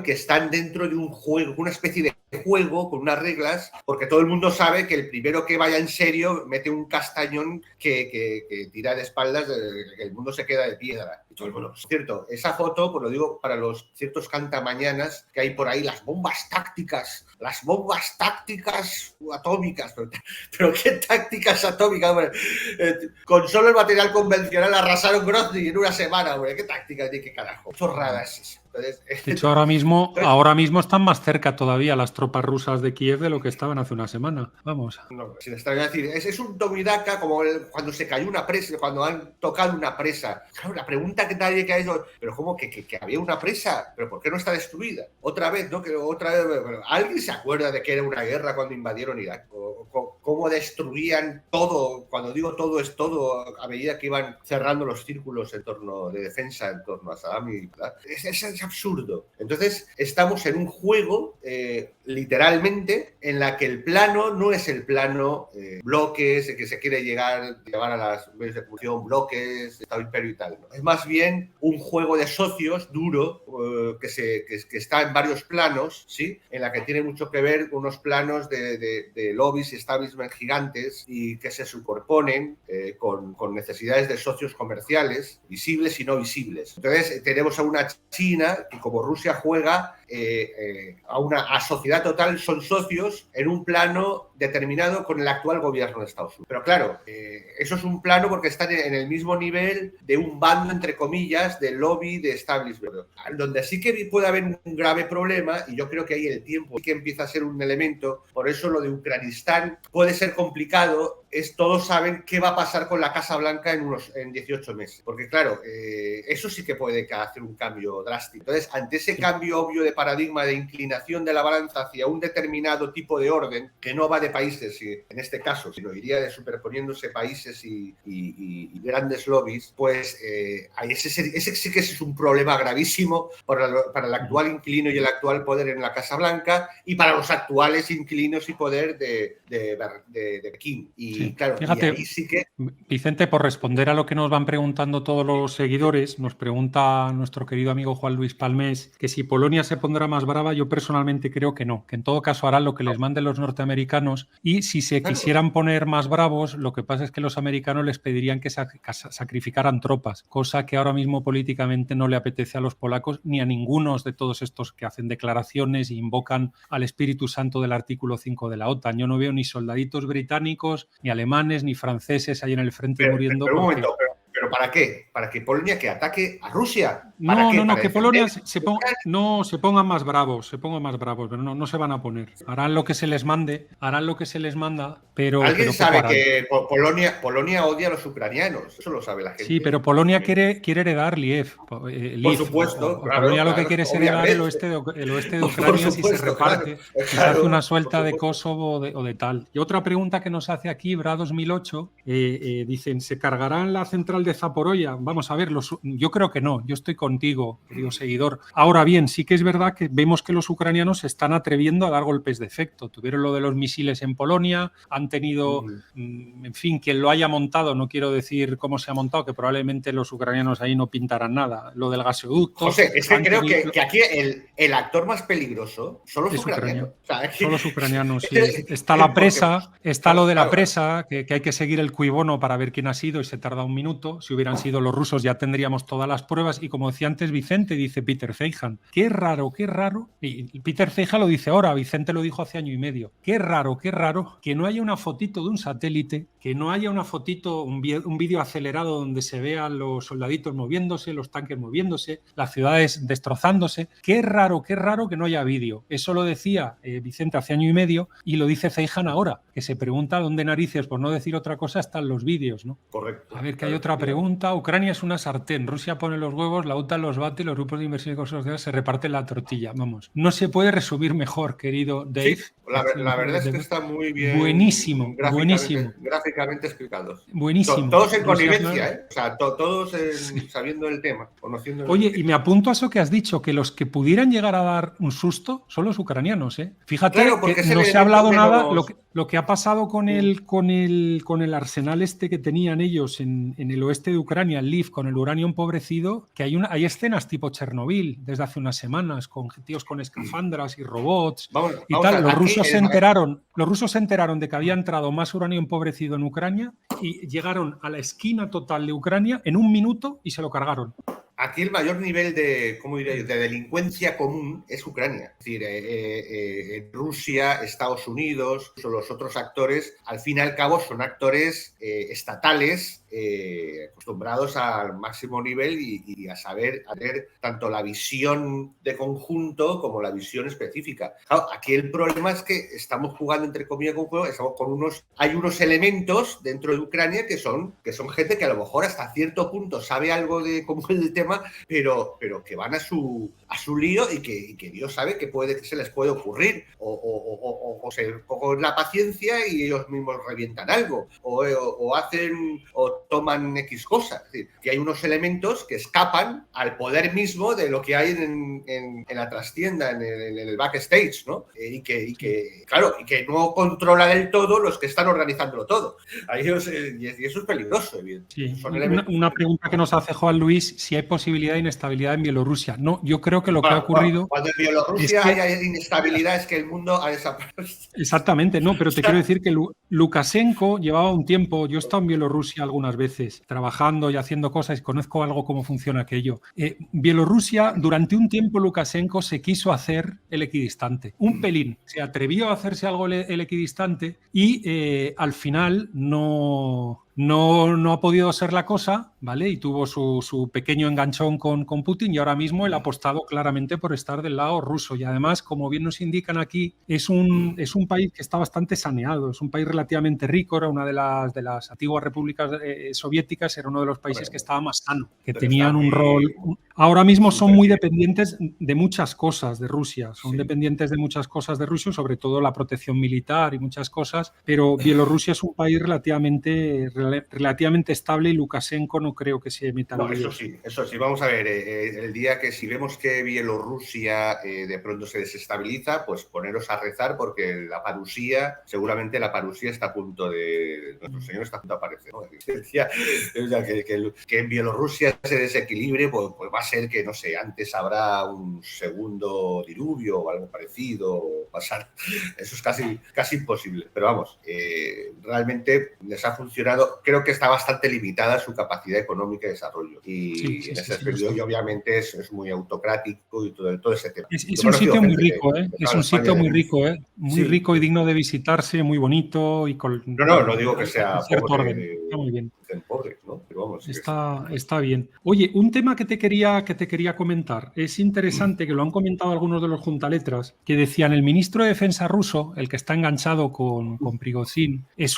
que están dentro de un juego, una especie de juego con unas reglas, porque todo el mundo sabe que el primero que vaya en serio mete un castañón que tira de espaldas, que el mundo se queda de piedra. Y todo el mundo, cierto, esa foto, pues lo digo para los ciertos cantamañanas que hay por ahí, las bombas tácticas atómicas, pero ¿qué tácticas atómicas? Hombre? Con solo el material convencional arrasaron Grozny en una semana, hombre. ¿Qué tácticas ni qué carajo? Chorrada es esa. De hecho, ahora mismo están más cerca todavía las tropas rusas de Kiev de lo que estaban hace una semana. Vamos. No, sin estar decir, es un tomidaca como cuando se cayó una presa, cuando han tocado una presa. Claro, la pregunta que nadie que ha hecho, pero ¿cómo que había una presa? ¿Pero por qué no está destruida? Otra vez, ¿no? ¿Alguien se acuerda de que era una guerra cuando invadieron Irak? ¿Cómo destruían todo? Cuando digo todo, es todo a medida que iban cerrando los círculos de defensa en torno a Saddam y ¿verdad? Es absurdo. Entonces, estamos en un juego, literalmente, en la que el plano no es el plano bloques, que se quiere llevar a las medios de ejecución, bloques, Estado Imperio y tal. ¿No? Es más bien un juego de socios duro que está en varios planos, ¿sí? En la que tiene mucho que ver con unos planos de lobbies y establishment gigantes y que se superponen con necesidades de socios comerciales, visibles y no visibles. Entonces, tenemos a una China que, como Rusia juega a sociedad total, son socios en un plano determinado con el actual gobierno de Estados Unidos. Pero claro, eso es un plano porque están en el mismo nivel de un bando, entre comillas, de lobby, de establishment. Donde sí que puede haber un grave problema, y yo creo que ahí el tiempo sí que empieza a ser un elemento, por eso lo de Ucranistán puede ser complicado, todos saben qué va a pasar con la Casa Blanca en 18 meses. Porque claro, eso sí que puede hacer un cambio drástico. Entonces, ante ese cambio obvio de paradigma, de inclinación de la balanza hacia un determinado tipo de orden, que no va de países, en este caso, sino iría de superponiéndose países y grandes lobbies, pues ese sí que es un problema gravísimo para el actual inquilino y el actual poder en la Casa Blanca y para los actuales inquilinos y poder de de Pekín. Y Sí. claro, Fíjate, y ahí sí que... Vicente, por responder a lo que nos van preguntando todos los seguidores, nos pregunta nuestro querido amigo Juan Luis Palmés que si Polonia se pondrá más brava. Yo personalmente creo que no, que en todo caso harán lo que les manden los norteamericanos, y si se quisieran poner más bravos, lo que pasa es que los americanos les pedirían que sacrificaran tropas, cosa que ahora mismo políticamente no le apetece a los polacos ni a ninguno de todos estos que hacen declaraciones e invocan al Espíritu Santo del artículo 5 de la OTAN. Yo no veo ni soldaditos británicos, ni alemanes, ni franceses ahí en el frente muriendo. Pero un momento, ¿pero para qué? ¿Para que Polonia que ataque a Rusia? No, qué? que Polonia se pongan más bravos, pero no se van a poner. Harán lo que se les mande, pero... ¿Alguien sabe que Polonia odia a los ucranianos? Eso lo sabe la gente. Sí, pero Polonia quiere heredar Lviv. Por supuesto, claro. Polonia lo que quiere es heredar el oeste de Ucrania si se reparte, si se hace una suelta de Kosovo o de tal. Y otra pregunta que nos hace aquí, Bra 2008, dicen, ¿se cargarán la central de Zaporozhia? Vamos a ver, yo creo que no, yo estoy contigo, querido seguidor. Ahora bien, sí que es verdad que vemos que los ucranianos se están atreviendo a dar golpes de efecto. Tuvieron lo de los misiles en Polonia, han tenido, en fin, quien lo haya montado, no quiero decir cómo se ha montado, que probablemente los ucranianos ahí no pintarán nada. Lo del gasoducto... José, es que creo que aquí el actor más peligroso son los ucranianos. O sea, son los ucranianos, sí. Está la presa, está lo de la presa, que hay que seguir el cuibono para ver quién ha sido y se tarda un minuto. Si hubieran sido los rusos ya tendríamos todas las pruebas, y como decía antes Vicente, dice Peter Feiján, qué raro, y Peter Feiján lo dice ahora, Vicente lo dijo hace año y medio, qué raro que no haya una fotito de un satélite, que no haya una fotito, un vídeo acelerado donde se vean los soldaditos moviéndose, los tanques moviéndose, las ciudades destrozándose. Qué raro que no haya vídeo. Eso lo decía Vicente hace año y medio, y lo dice Feiján ahora, que se pregunta dónde narices, por no decir otra cosa, están los vídeos, ¿no? Correcto. A ver, que hay otra pregunta. Ucrania es una sartén, Rusia pone los huevos, la OTAN los bate, los grupos de inversión y cosas sociales se reparten la tortilla. Vamos, no se puede resumir mejor, querido Dave. Sí, la verdad es que está muy bien. Buenísimo. Gráficamente explicados. Buenísimo. Todos en connivencia, ¿eh? O sea, todos sabiendo el tema, conociendo. Oye, y me apunto a eso que has dicho, que los que pudieran llegar a dar un susto son los ucranianos, ¿eh? Fíjate, claro, que no se ha hablado nada. Lo que ha pasado con el arsenal este que tenían ellos en el oeste de Ucrania, el Lviv, con el uranio empobrecido, que hay escenas tipo Chernobyl desde hace unas semanas, con tíos con escafandras y robots y tal. Los rusos se enteraron de que había entrado más uranio empobrecido en Ucrania y llegaron a la esquina total de Ucrania en un minuto y se lo cargaron. Aquí el mayor nivel de delincuencia común es Ucrania. Es decir, Rusia, Estados Unidos, los otros actores, al fin y al cabo son actores estatales acostumbrados al máximo nivel y a saber hacer tanto la visión de conjunto como la visión específica. Claro, aquí el problema es que estamos jugando entre comillas con juego, estamos con hay unos elementos dentro de Ucrania que son gente que a lo mejor hasta cierto punto sabe algo de cómo es el tema, pero que van a su lío y que Dios sabe que se les puede ocurrir o se cogen la paciencia y ellos mismos revientan algo o hacen o toman X cosas. Es decir, que hay unos elementos que escapan al poder mismo de lo que hay en la trastienda, en el backstage, ¿no? Y que no controla del todo los que están organizándolo todo. Y eso es peligroso, evidentemente. Sí. Una pregunta que nos hace Juan Luis, si hay posibilidad de inestabilidad en Bielorrusia. No, yo creo que lo que ha ocurrido... Cuando en Bielorrusia haya inestabilidad es que el mundo ha desaparecido. Exactamente, no, pero te quiero decir que Lukashenko llevaba un tiempo, yo he estado en Bielorrusia algunas veces, trabajando y haciendo cosas, y conozco algo cómo funciona aquello. Bielorrusia, durante un tiempo Lukashenko se quiso hacer el equidistante, un pelín, se atrevió a hacerse algo el equidistante y al final no ha podido ser la cosa, ¿vale? Y tuvo su pequeño enganchón con Putin, y ahora mismo él ha apostado claramente por estar del lado ruso. Y además, como bien nos indican aquí, es un país que está bastante saneado, es un país relativamente rico, era una de las antiguas repúblicas soviéticas, era uno de los países que estaba más sano, que tenían un rol... Ahora mismo son muy dependientes de muchas cosas de Rusia, dependientes de muchas cosas de Rusia, sobre todo la protección militar y muchas cosas, pero Bielorrusia es un país relativamente relativamente estable y Lukashenko no creo que se meta. No, eso sí. Vamos a ver, el día que si vemos que Bielorrusia de pronto se desestabiliza, pues poneros a rezar porque seguramente la parusía está a punto de... Nuestro Señor está a punto de aparecer, ¿no? Que en Bielorrusia se desequilibre, pues va a ser que, no sé, antes habrá un segundo diluvio o algo parecido, o pasar. Eso es casi imposible. Pero vamos, realmente les ha funcionado. Creo que está bastante limitada su capacidad económica de desarrollo. Y en ese aspecto, y obviamente es muy autocrático y todo ese tema. Es un sitio muy rico, ¿eh? Es un sitio muy rico, ¿eh? Muy rico y digno de visitarse, muy bonito. Y no digo que sea pobre. Está muy bien. Pobre, ¿no? Pero vamos, está bien. Oye, un tema que te quería comentar. Es interesante que lo han comentado algunos de los juntaletras, que decían el ministro de Defensa ruso, el que está enganchado con Prigozhin, es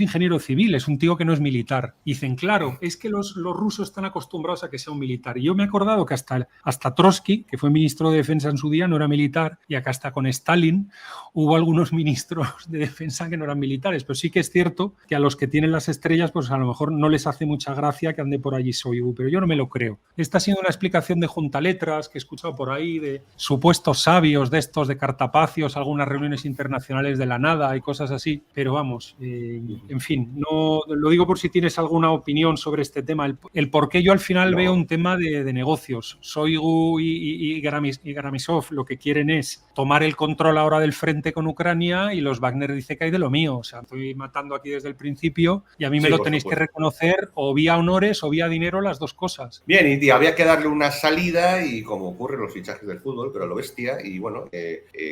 ingeniero civil, es un tío que no es militar. Dicen, claro, es que los rusos están acostumbrados a que sea un militar. Y yo me he acordado que hasta Trotsky, que fue ministro de Defensa en su día, no era militar, y acá hasta con Stalin hubo algunos ministros de defensa que no eran militares. Pero sí que es cierto que a los que tienen las estrellas, pues a lo mejor no les hace mucha gracia que ande por allí Shoigu, pero yo no me lo creo. Esta ha sido una explicación de juntaletras que he escuchado por ahí, de supuestos sabios de estos, de cartapacios, algunas reuniones internacionales de la nada y cosas así, pero vamos, en fin, no lo digo por si tienes alguna opinión sobre este tema, el por qué yo al final veo un tema de negocios. Shoigu y Gramisov lo que quieren es tomar el control ahora del frente con Ucrania y los Wagner dice que hay de lo mío, o sea, estoy matando aquí desde el principio y a mí me lo tenéis que reconocer o vía honores o vía dinero, las dos cosas. Bien, y había que darle una salida y como ocurre en los fichajes del fútbol, pero lo bestia, y bueno,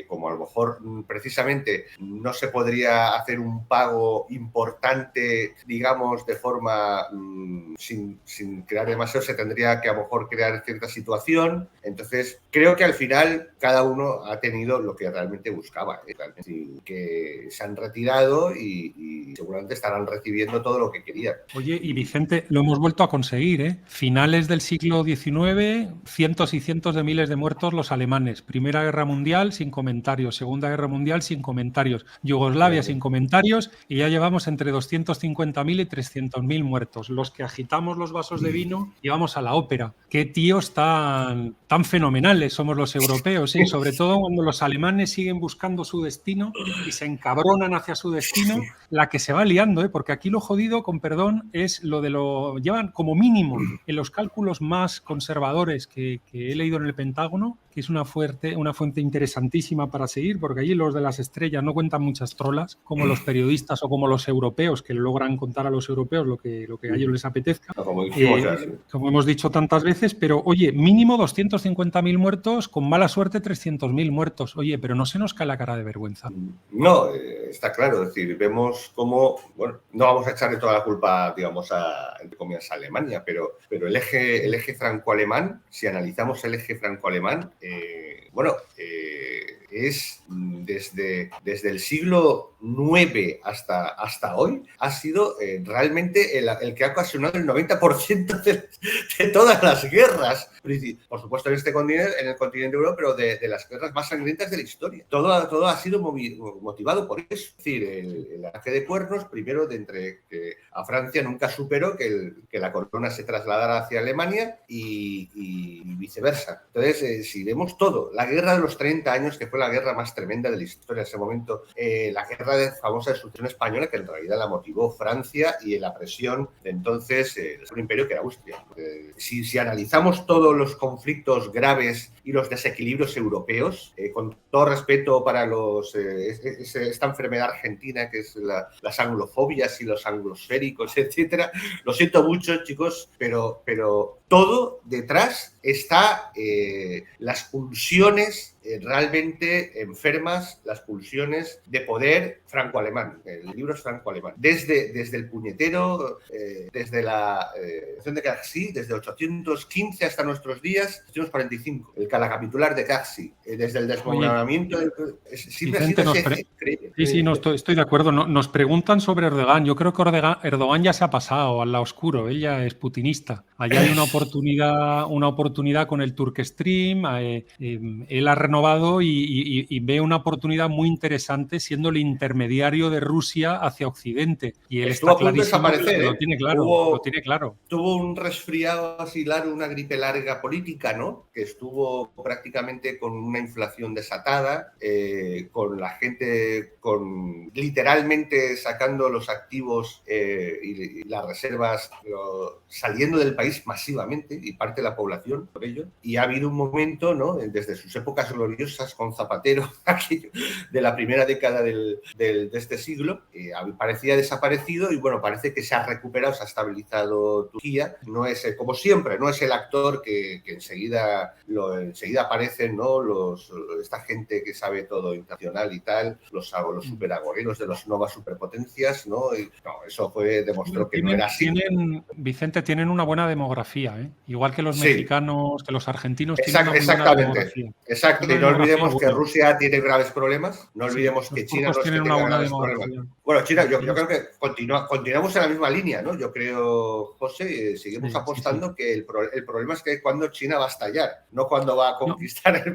como a lo mejor precisamente no se podría hacer un pago importante, digamos, de forma sin crear demasiado, se tendría que a lo mejor crear cierta situación. Entonces, creo que al final cada uno ha tenido lo que realmente buscaba, que se han retirado y seguramente estarán recibiendo todo lo que querían. Oye, y Vicente, lo hemos vuelto a conseguir, ¿eh? Finales del siglo XIX, cientos y cientos de miles de muertos los alemanes. Primera Guerra Mundial sin comentarios, Segunda Guerra Mundial sin comentarios, Yugoslavia sin comentarios y ya llevamos entre 250.000 y 300.000 muertos. Los que agitamos los vasos de vino y vamos a la ópera. Qué tíos tan fenomenales somos los europeos, ¿eh? Sobre todo cuando los alemanes siguen buscando su destino y se encabronan hacia su destino, la que se va liando, ¿eh? Porque aquí lo jodido, con perdón, es lo de lo... Llevan como mínimo en los cálculos más conservadores que he leído en el Pentágono, que es una fuente interesantísima para seguir, porque allí los de las estrellas no cuentan muchas trolas, como los periodistas o como los europeos, que logran contar a los europeos lo que a ellos les apetezca, como hemos dicho tantas veces, pero oye, mínimo 250.000 muertos, con mala suerte 300.000 muertos. Oye, pero no se nos cae la cara de vergüenza. No, está claro, es decir, vemos cómo, bueno, no vamos a echarle toda la culpa, digamos, a Alemania, pero el eje franco-alemán, si analizamos el eje franco-alemán, es desde el siglo IX hasta hoy, ha sido realmente el que ha ocasionado el 90% de todas las guerras. Por supuesto en el continente europeo, pero de las guerras más sangrientas de la historia. Todo ha sido motivado por eso. Es decir, el ataque de cuernos, primero que a Francia nunca superó que la corona se trasladara hacia Alemania y viceversa. Entonces, si vemos todo, la guerra de los 30 años, que fue la guerra más tremenda de la historia en ese momento, la guerra famosa de sucesión española, que en realidad la motivó Francia y la presión de entonces el Sacro Imperio, que era Austria. Si analizamos todos los conflictos graves y los desequilibrios europeos, con todo respeto para esta enfermedad argentina que es las anglofobias y los anglosféricos, etcétera, lo siento mucho, chicos, pero todo detrás está las pulsiones realmente enfermas, las pulsiones de poder franco-alemán. El libro es franco-alemán. Desde el puñetero, desde la de Carxi, hoy, desde 815 hasta nuestros días, 845, el Calacapitular de Caxi, desde el desmoronamiento. Vicente, sí, no, estoy de acuerdo. Nos preguntan sobre Erdogan. Yo creo que Erdogan ya se ha pasado al lado oscuro. Él ya es putinista. Allá hay una oportunidad con el Turkstream. Él ha renovado y ve una oportunidad muy interesante siendo el intermediario de Rusia hacia Occidente. Y él estuvo está a punto de clarísimo, desaparecer. lo tiene claro. Tuvo un resfriado así largo, una gripe larga política, ¿no? Que estuvo prácticamente con una inflación desatada, con la gente literalmente sacando los activos y las reservas, saliendo del país masivamente, y parte de la población por ello. Y ha habido un momento, ¿no? Desde sus épocas gloriosas con Zapatero, aquello de la primera década de este siglo, parecía desaparecido y bueno, parece que se ha recuperado, se ha estabilizado Turquía. No es, como siempre, no es el actor que enseguida aparecen, ¿no? Esta gente que sabe todo internacional y tal, los superagoreros de las nuevas superpotencias, ¿no? Y, no, eso demostró que no era así. Vicente, tienen una buena demografía, ¿eh? Igual que los mexicanos, que los argentinos tienen una buena demografía. Exacto, y no olvidemos que Rusia tiene graves problemas, no olvidemos que China no es que tenga graves problemas. Bueno, China, yo creo que continuamos en la misma línea, ¿no? Yo creo, José, seguimos apostando que el problema es que cuando China va a estallar, no cuando va a conquistar,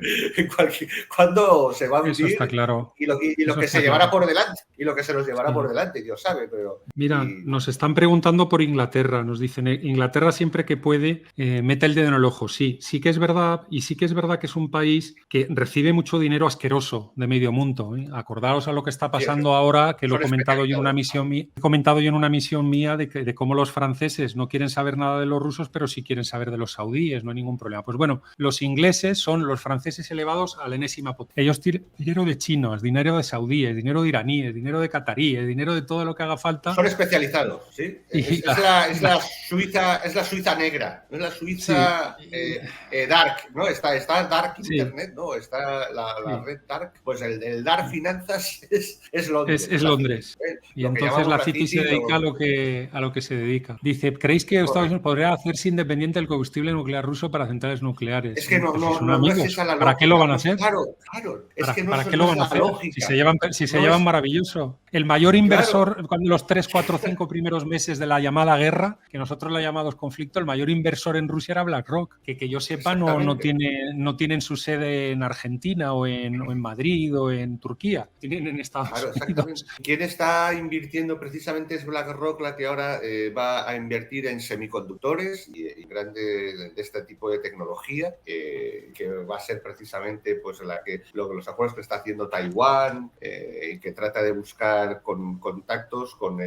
cuando se va a vivir. Eso está claro. Y lo que se llevará por delante, y lo que se nos llevará por delante, Dios sabe, pero... Mira, nos están preguntando por Inglaterra, nos dicen, Inglaterra siempre que puede mete el dedo en el ojo. Sí que es verdad, y sí que es verdad que es un país que recibe mucho dinero asqueroso de medio mundo, ¿eh? Acordaos a lo que está pasando ahora, que lo he comentado yo en una misión mía de cómo los franceses no quieren saber nada de los rusos, pero sí quieren saber de los saudíes, no hay ningún problema. Pues bueno, los ingleses son los franceses elevados a la enésima potencia. Ellos tienen dinero de chinos, dinero de saudíes, dinero de iraníes, dinero de cataríes, dinero de todo lo que haga falta. Son especializados, ¿sí? Es la Suiza negra, no es la Suiza dark, ¿no? Está Dark Internet, ¿no? Está la red dark. Pues el dark finanzas es Londres. Es Londres. Y entonces la City se dedica a lo que se dedica. Dice, ¿creéis que Estados Unidos podría hacerse independiente del combustible nuclear ruso para centrales nucleares? Es que no es esa la lógica. ¿Para qué lo van a hacer? Claro. Es que ¿Para qué lo van a hacer? Si se llevan maravilloso. El mayor inversor, cuando los 3, 4, 5 primeros meses de la llamada guerra, que nosotros la llamamos conflicto, el mayor inversor en Rusia era BlackRock, que yo sepa no tienen su sede en Argentina o en Madrid o en Turquía, tienen en Estados Unidos. Quien está invirtiendo precisamente es BlackRock, la que ahora va a invertir en semiconductores y grande de este tipo de tecnología, que va a ser precisamente pues los acuerdos que está haciendo Taiwán, que trata de buscar contactos con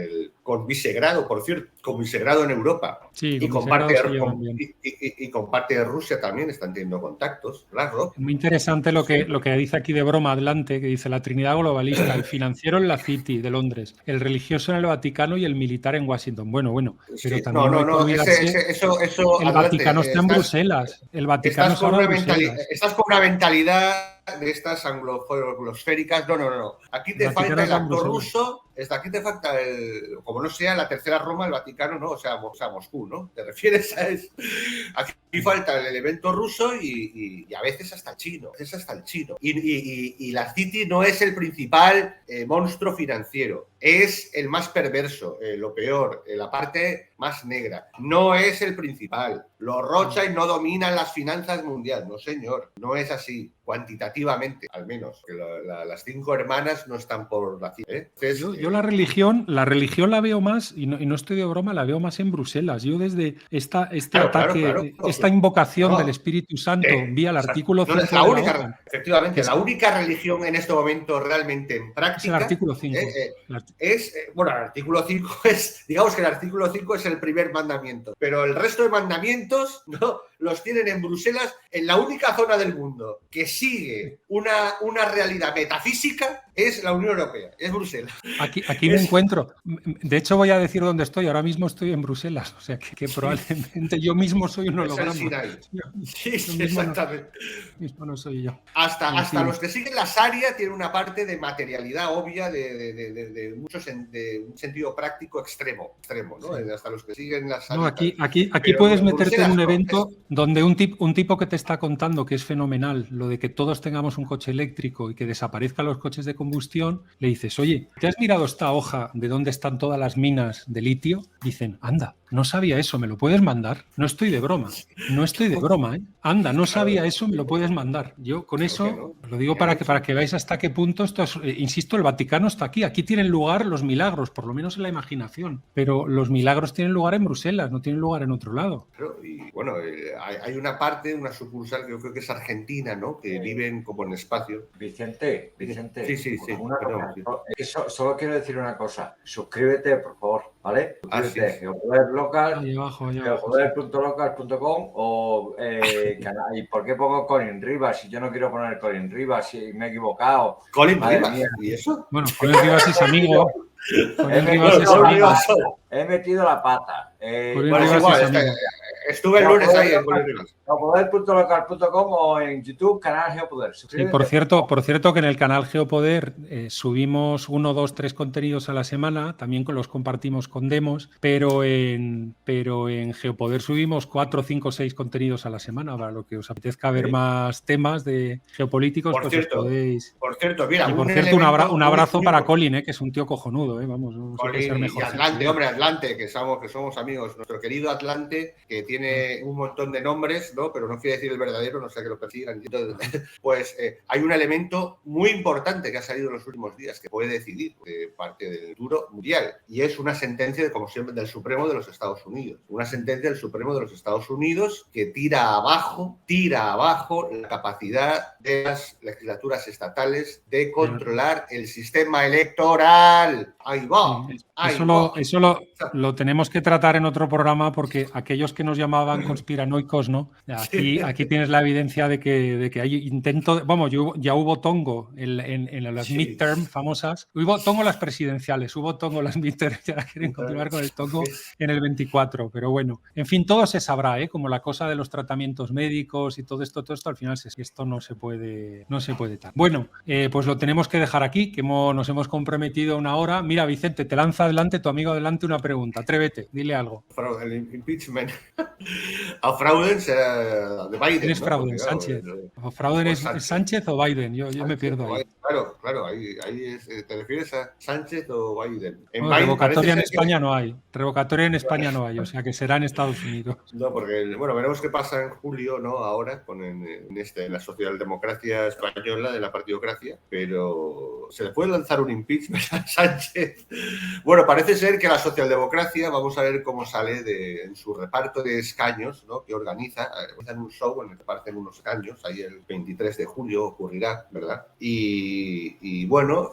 Visegrado, por cierto, con Visegrado en Europa. Sí, y con parte de Rusia también están teniendo contactos. BlackRock. Muy interesante lo que dice aquí de broma adelante, que dice la Trinidad globalista, el financiero en la City de Londres, el religioso en el Vaticano y el militar en Washington. Bueno, pero también el Vaticano está en Bruselas. El Vaticano está en Bruselas. Estás con una mentalidad de estas anglosféricas. No. Aquí te falta el actor ruso. Aquí te falta como no sea la tercera Roma, el Vaticano, ¿no? O sea Moscú, ¿no? ¿Te refieres a eso? Aquí falta el elemento ruso y a veces hasta el chino. Y la City no es el principal monstruo financiero. Es el más perverso, lo peor, la parte más negra. No es el principal. Los Rothschild no dominan las finanzas mundiales. No, señor. No es así. Cuantitativamente, al menos. Que las 5 hermanas no están por la City. Entonces, yo la religión la veo más, y no estoy de broma, la veo más en Bruselas. Yo desde esta invocación del Espíritu Santo vía el artículo 5 es la única, efectivamente, la única religión en este momento realmente en práctica es el artículo 5. El artículo 5 es, digamos que el artículo 5 es el primer mandamiento, pero el resto de mandamientos los tienen en Bruselas, en la única zona del mundo que sigue una realidad metafísica es la Unión Europea, es Bruselas. Aquí me encuentro. De hecho, voy a decir dónde estoy. Ahora mismo estoy en Bruselas, o sea que probablemente yo mismo soy un holograma. Sí, exactamente. Mismo no soy yo. Hasta los que siguen la Sharia tienen una parte de materialidad obvia de un sentido práctico extremo, ¿no? Sí. Hasta los que siguen la Sharia. No, aquí puedes meterte en un evento donde un tipo que te está contando que es fenomenal, lo de que todos tengamos un coche eléctrico y que desaparezcan los coches de combustión, le dices, oye, ¿te has mirado esta hoja de dónde están todas las minas de litio? Dicen, anda, no sabía eso, ¿me lo puedes mandar? No estoy de broma, ¿eh? Anda, no sabía eso, me lo puedes mandar. Yo con eso lo digo para que veáis hasta qué punto esto es, insisto, el Vaticano está aquí tienen lugar los milagros, por lo menos en la imaginación, pero los milagros tienen lugar en Bruselas, no tienen lugar en otro lado. Y bueno, hay una parte, una sucursal que yo creo que es Argentina, ¿no? Que viven como en espacio. Vicente. Sí. Solo quiero decir una cosa. Suscríbete, por favor, ¿vale? Suscríbete. Geopoder Local, geopoder.local.com o ¿y por qué pongo Colin Rivas? Si yo no quiero poner Colin Rivas, si me he equivocado. Colin Rivas, ¿y eso? Bueno, Colin Rivas es amigo. He metido la pata. Bueno, es igual, estuve el lunes ahí en Colin Rivas. Geopoder.local.com o en YouTube, canal Geopoder. Sí, por cierto que en el canal Geopoder subimos 1, 2, 3 contenidos a la semana, también los compartimos con demos, pero en Geopoder subimos 4, 5, 6 contenidos a la semana, para lo que os apetezca ver más temas de geopolíticos, por pues cierto, os podéis... Por cierto, mira, y por cierto, un abrazo para Colin, que es un tío cojonudo, vamos, no se puede ser mejor. Y Atlante, hombre, Atlante, que somos amigos, nuestro querido Atlante, que tiene un montón de nombres, ¿no? Pero no quiere decir el verdadero, no sé que lo persigan. Pues hay un elemento muy importante que ha salido en los últimos días que puede decidir parte del futuro mundial, y es una sentencia, como siempre, del Supremo de los Estados Unidos. Una sentencia del Supremo de los Estados Unidos que tira abajo la capacidad de las legislaturas estatales de controlar el sistema electoral. Ahí va. Eso lo tenemos que tratar en otro programa, porque aquellos que nos llamaban conspiranoicos, ¿no? Aquí tienes la evidencia de que hay intento, vamos, ya hubo tongo en las midterm famosas, hubo tongo las presidenciales, hubo tongo las midterm, y ahora quieren continuar con el tongo en el 24, pero bueno, en fin, todo se sabrá, como la cosa de los tratamientos médicos y todo esto al final esto no se puede dar. Bueno, pues lo tenemos que dejar aquí, que nos hemos comprometido una hora. Mira, Vicente, te lanza adelante tu amigo adelante una pregunta, atrévete, dile algo. El impeachment. A Frauden será de Biden. ¿Quién es Frauden? Claro, ¿Sánchez? ¿O Frauden es Sánchez o Biden? Yo me pierdo ahí. Claro, ahí ¿te refieres a Sánchez o Biden? Revocatoria en España no hay. Revocatoria en España no hay, o sea que será en Estados Unidos. No, porque, bueno, veremos qué pasa en julio, ¿no? Ahora, en la socialdemocracia española, de la partidocracia, pero ¿se le puede lanzar un impeachment a Sánchez? Bueno, parece ser que la socialdemocracia, vamos a ver cómo sale en su reparto de escaños, ¿no? Que organizan un show en el que parten unos escaños, ahí el 23 de julio ocurrirá, ¿verdad? Y bueno,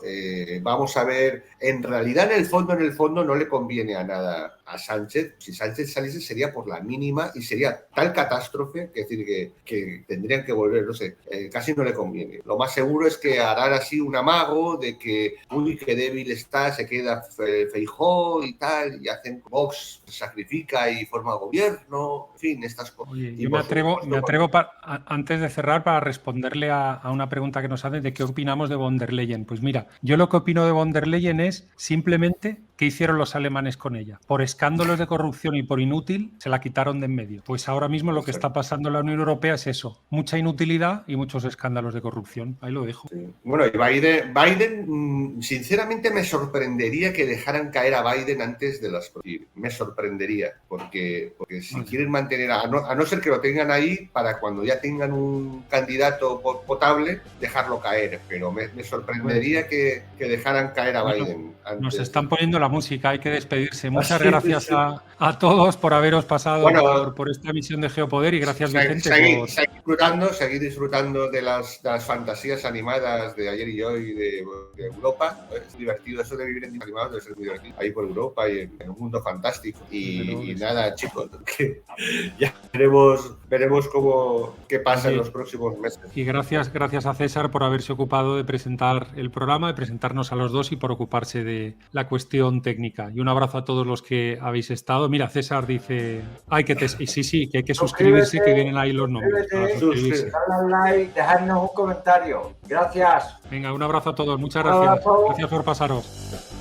vamos a ver, en realidad en el fondo no le conviene a nada a Sánchez. Si Sánchez saliese sería por la mínima y sería tal catástrofe, es decir, que tendrían que volver, no sé, casi no le conviene. Lo más seguro es que harán así un amago de que, uy, qué débil está, se queda Feijóo y tal, y hacen Vox, se sacrifica y forma gobierno, en fin, estas cosas. Oye, yo me atrevo antes de cerrar, para responderle a una pregunta que nos hacen de qué opinamos de von der Leyen. Pues mira, yo lo que opino de von der Leyen es simplemente qué hicieron los alemanes con ella. Por escándalos de corrupción y por inútil, se la quitaron de en medio. Pues ahora mismo lo que está pasando en la Unión Europea es eso, mucha inutilidad y muchos escándalos de corrupción. Ahí lo dejo. Sí. Bueno, y Biden, sinceramente me sorprendería que dejaran caer a Biden antes de las próximas. Me sorprendería, porque si quieren mantener, a no ser que lo tengan ahí para cuando ya tengan un candidato potable, dejarlo caer, pero me sorprendería que dejaran caer a Biden. Nos están poniendo la música, hay que despedirse. Muchas gracias a todos por haberos pasado por esta emisión de Geopoder y gracias, Vicente. Seguir disfrutando de las fantasías animadas de ayer y hoy de Europa. Es divertido, eso de vivir en animados debe ser muy divertido. Ahí por Europa y en un mundo fantástico. Y nada, chicos, que ya veremos qué pasa en los próximos meses. Y gracias a César por haberse ocupado de presentar el programa, de presentarnos a los dos y por ocuparse de la cuestión técnica. Y un abrazo a todos los que habéis estado. Mira, César dice, que hay que suscribirse, que vienen ahí los nombres. Suscríbete, dale al like, dejadnos un comentario. Gracias. Venga, un abrazo a todos. Muchas gracias. Gracias por pasaros.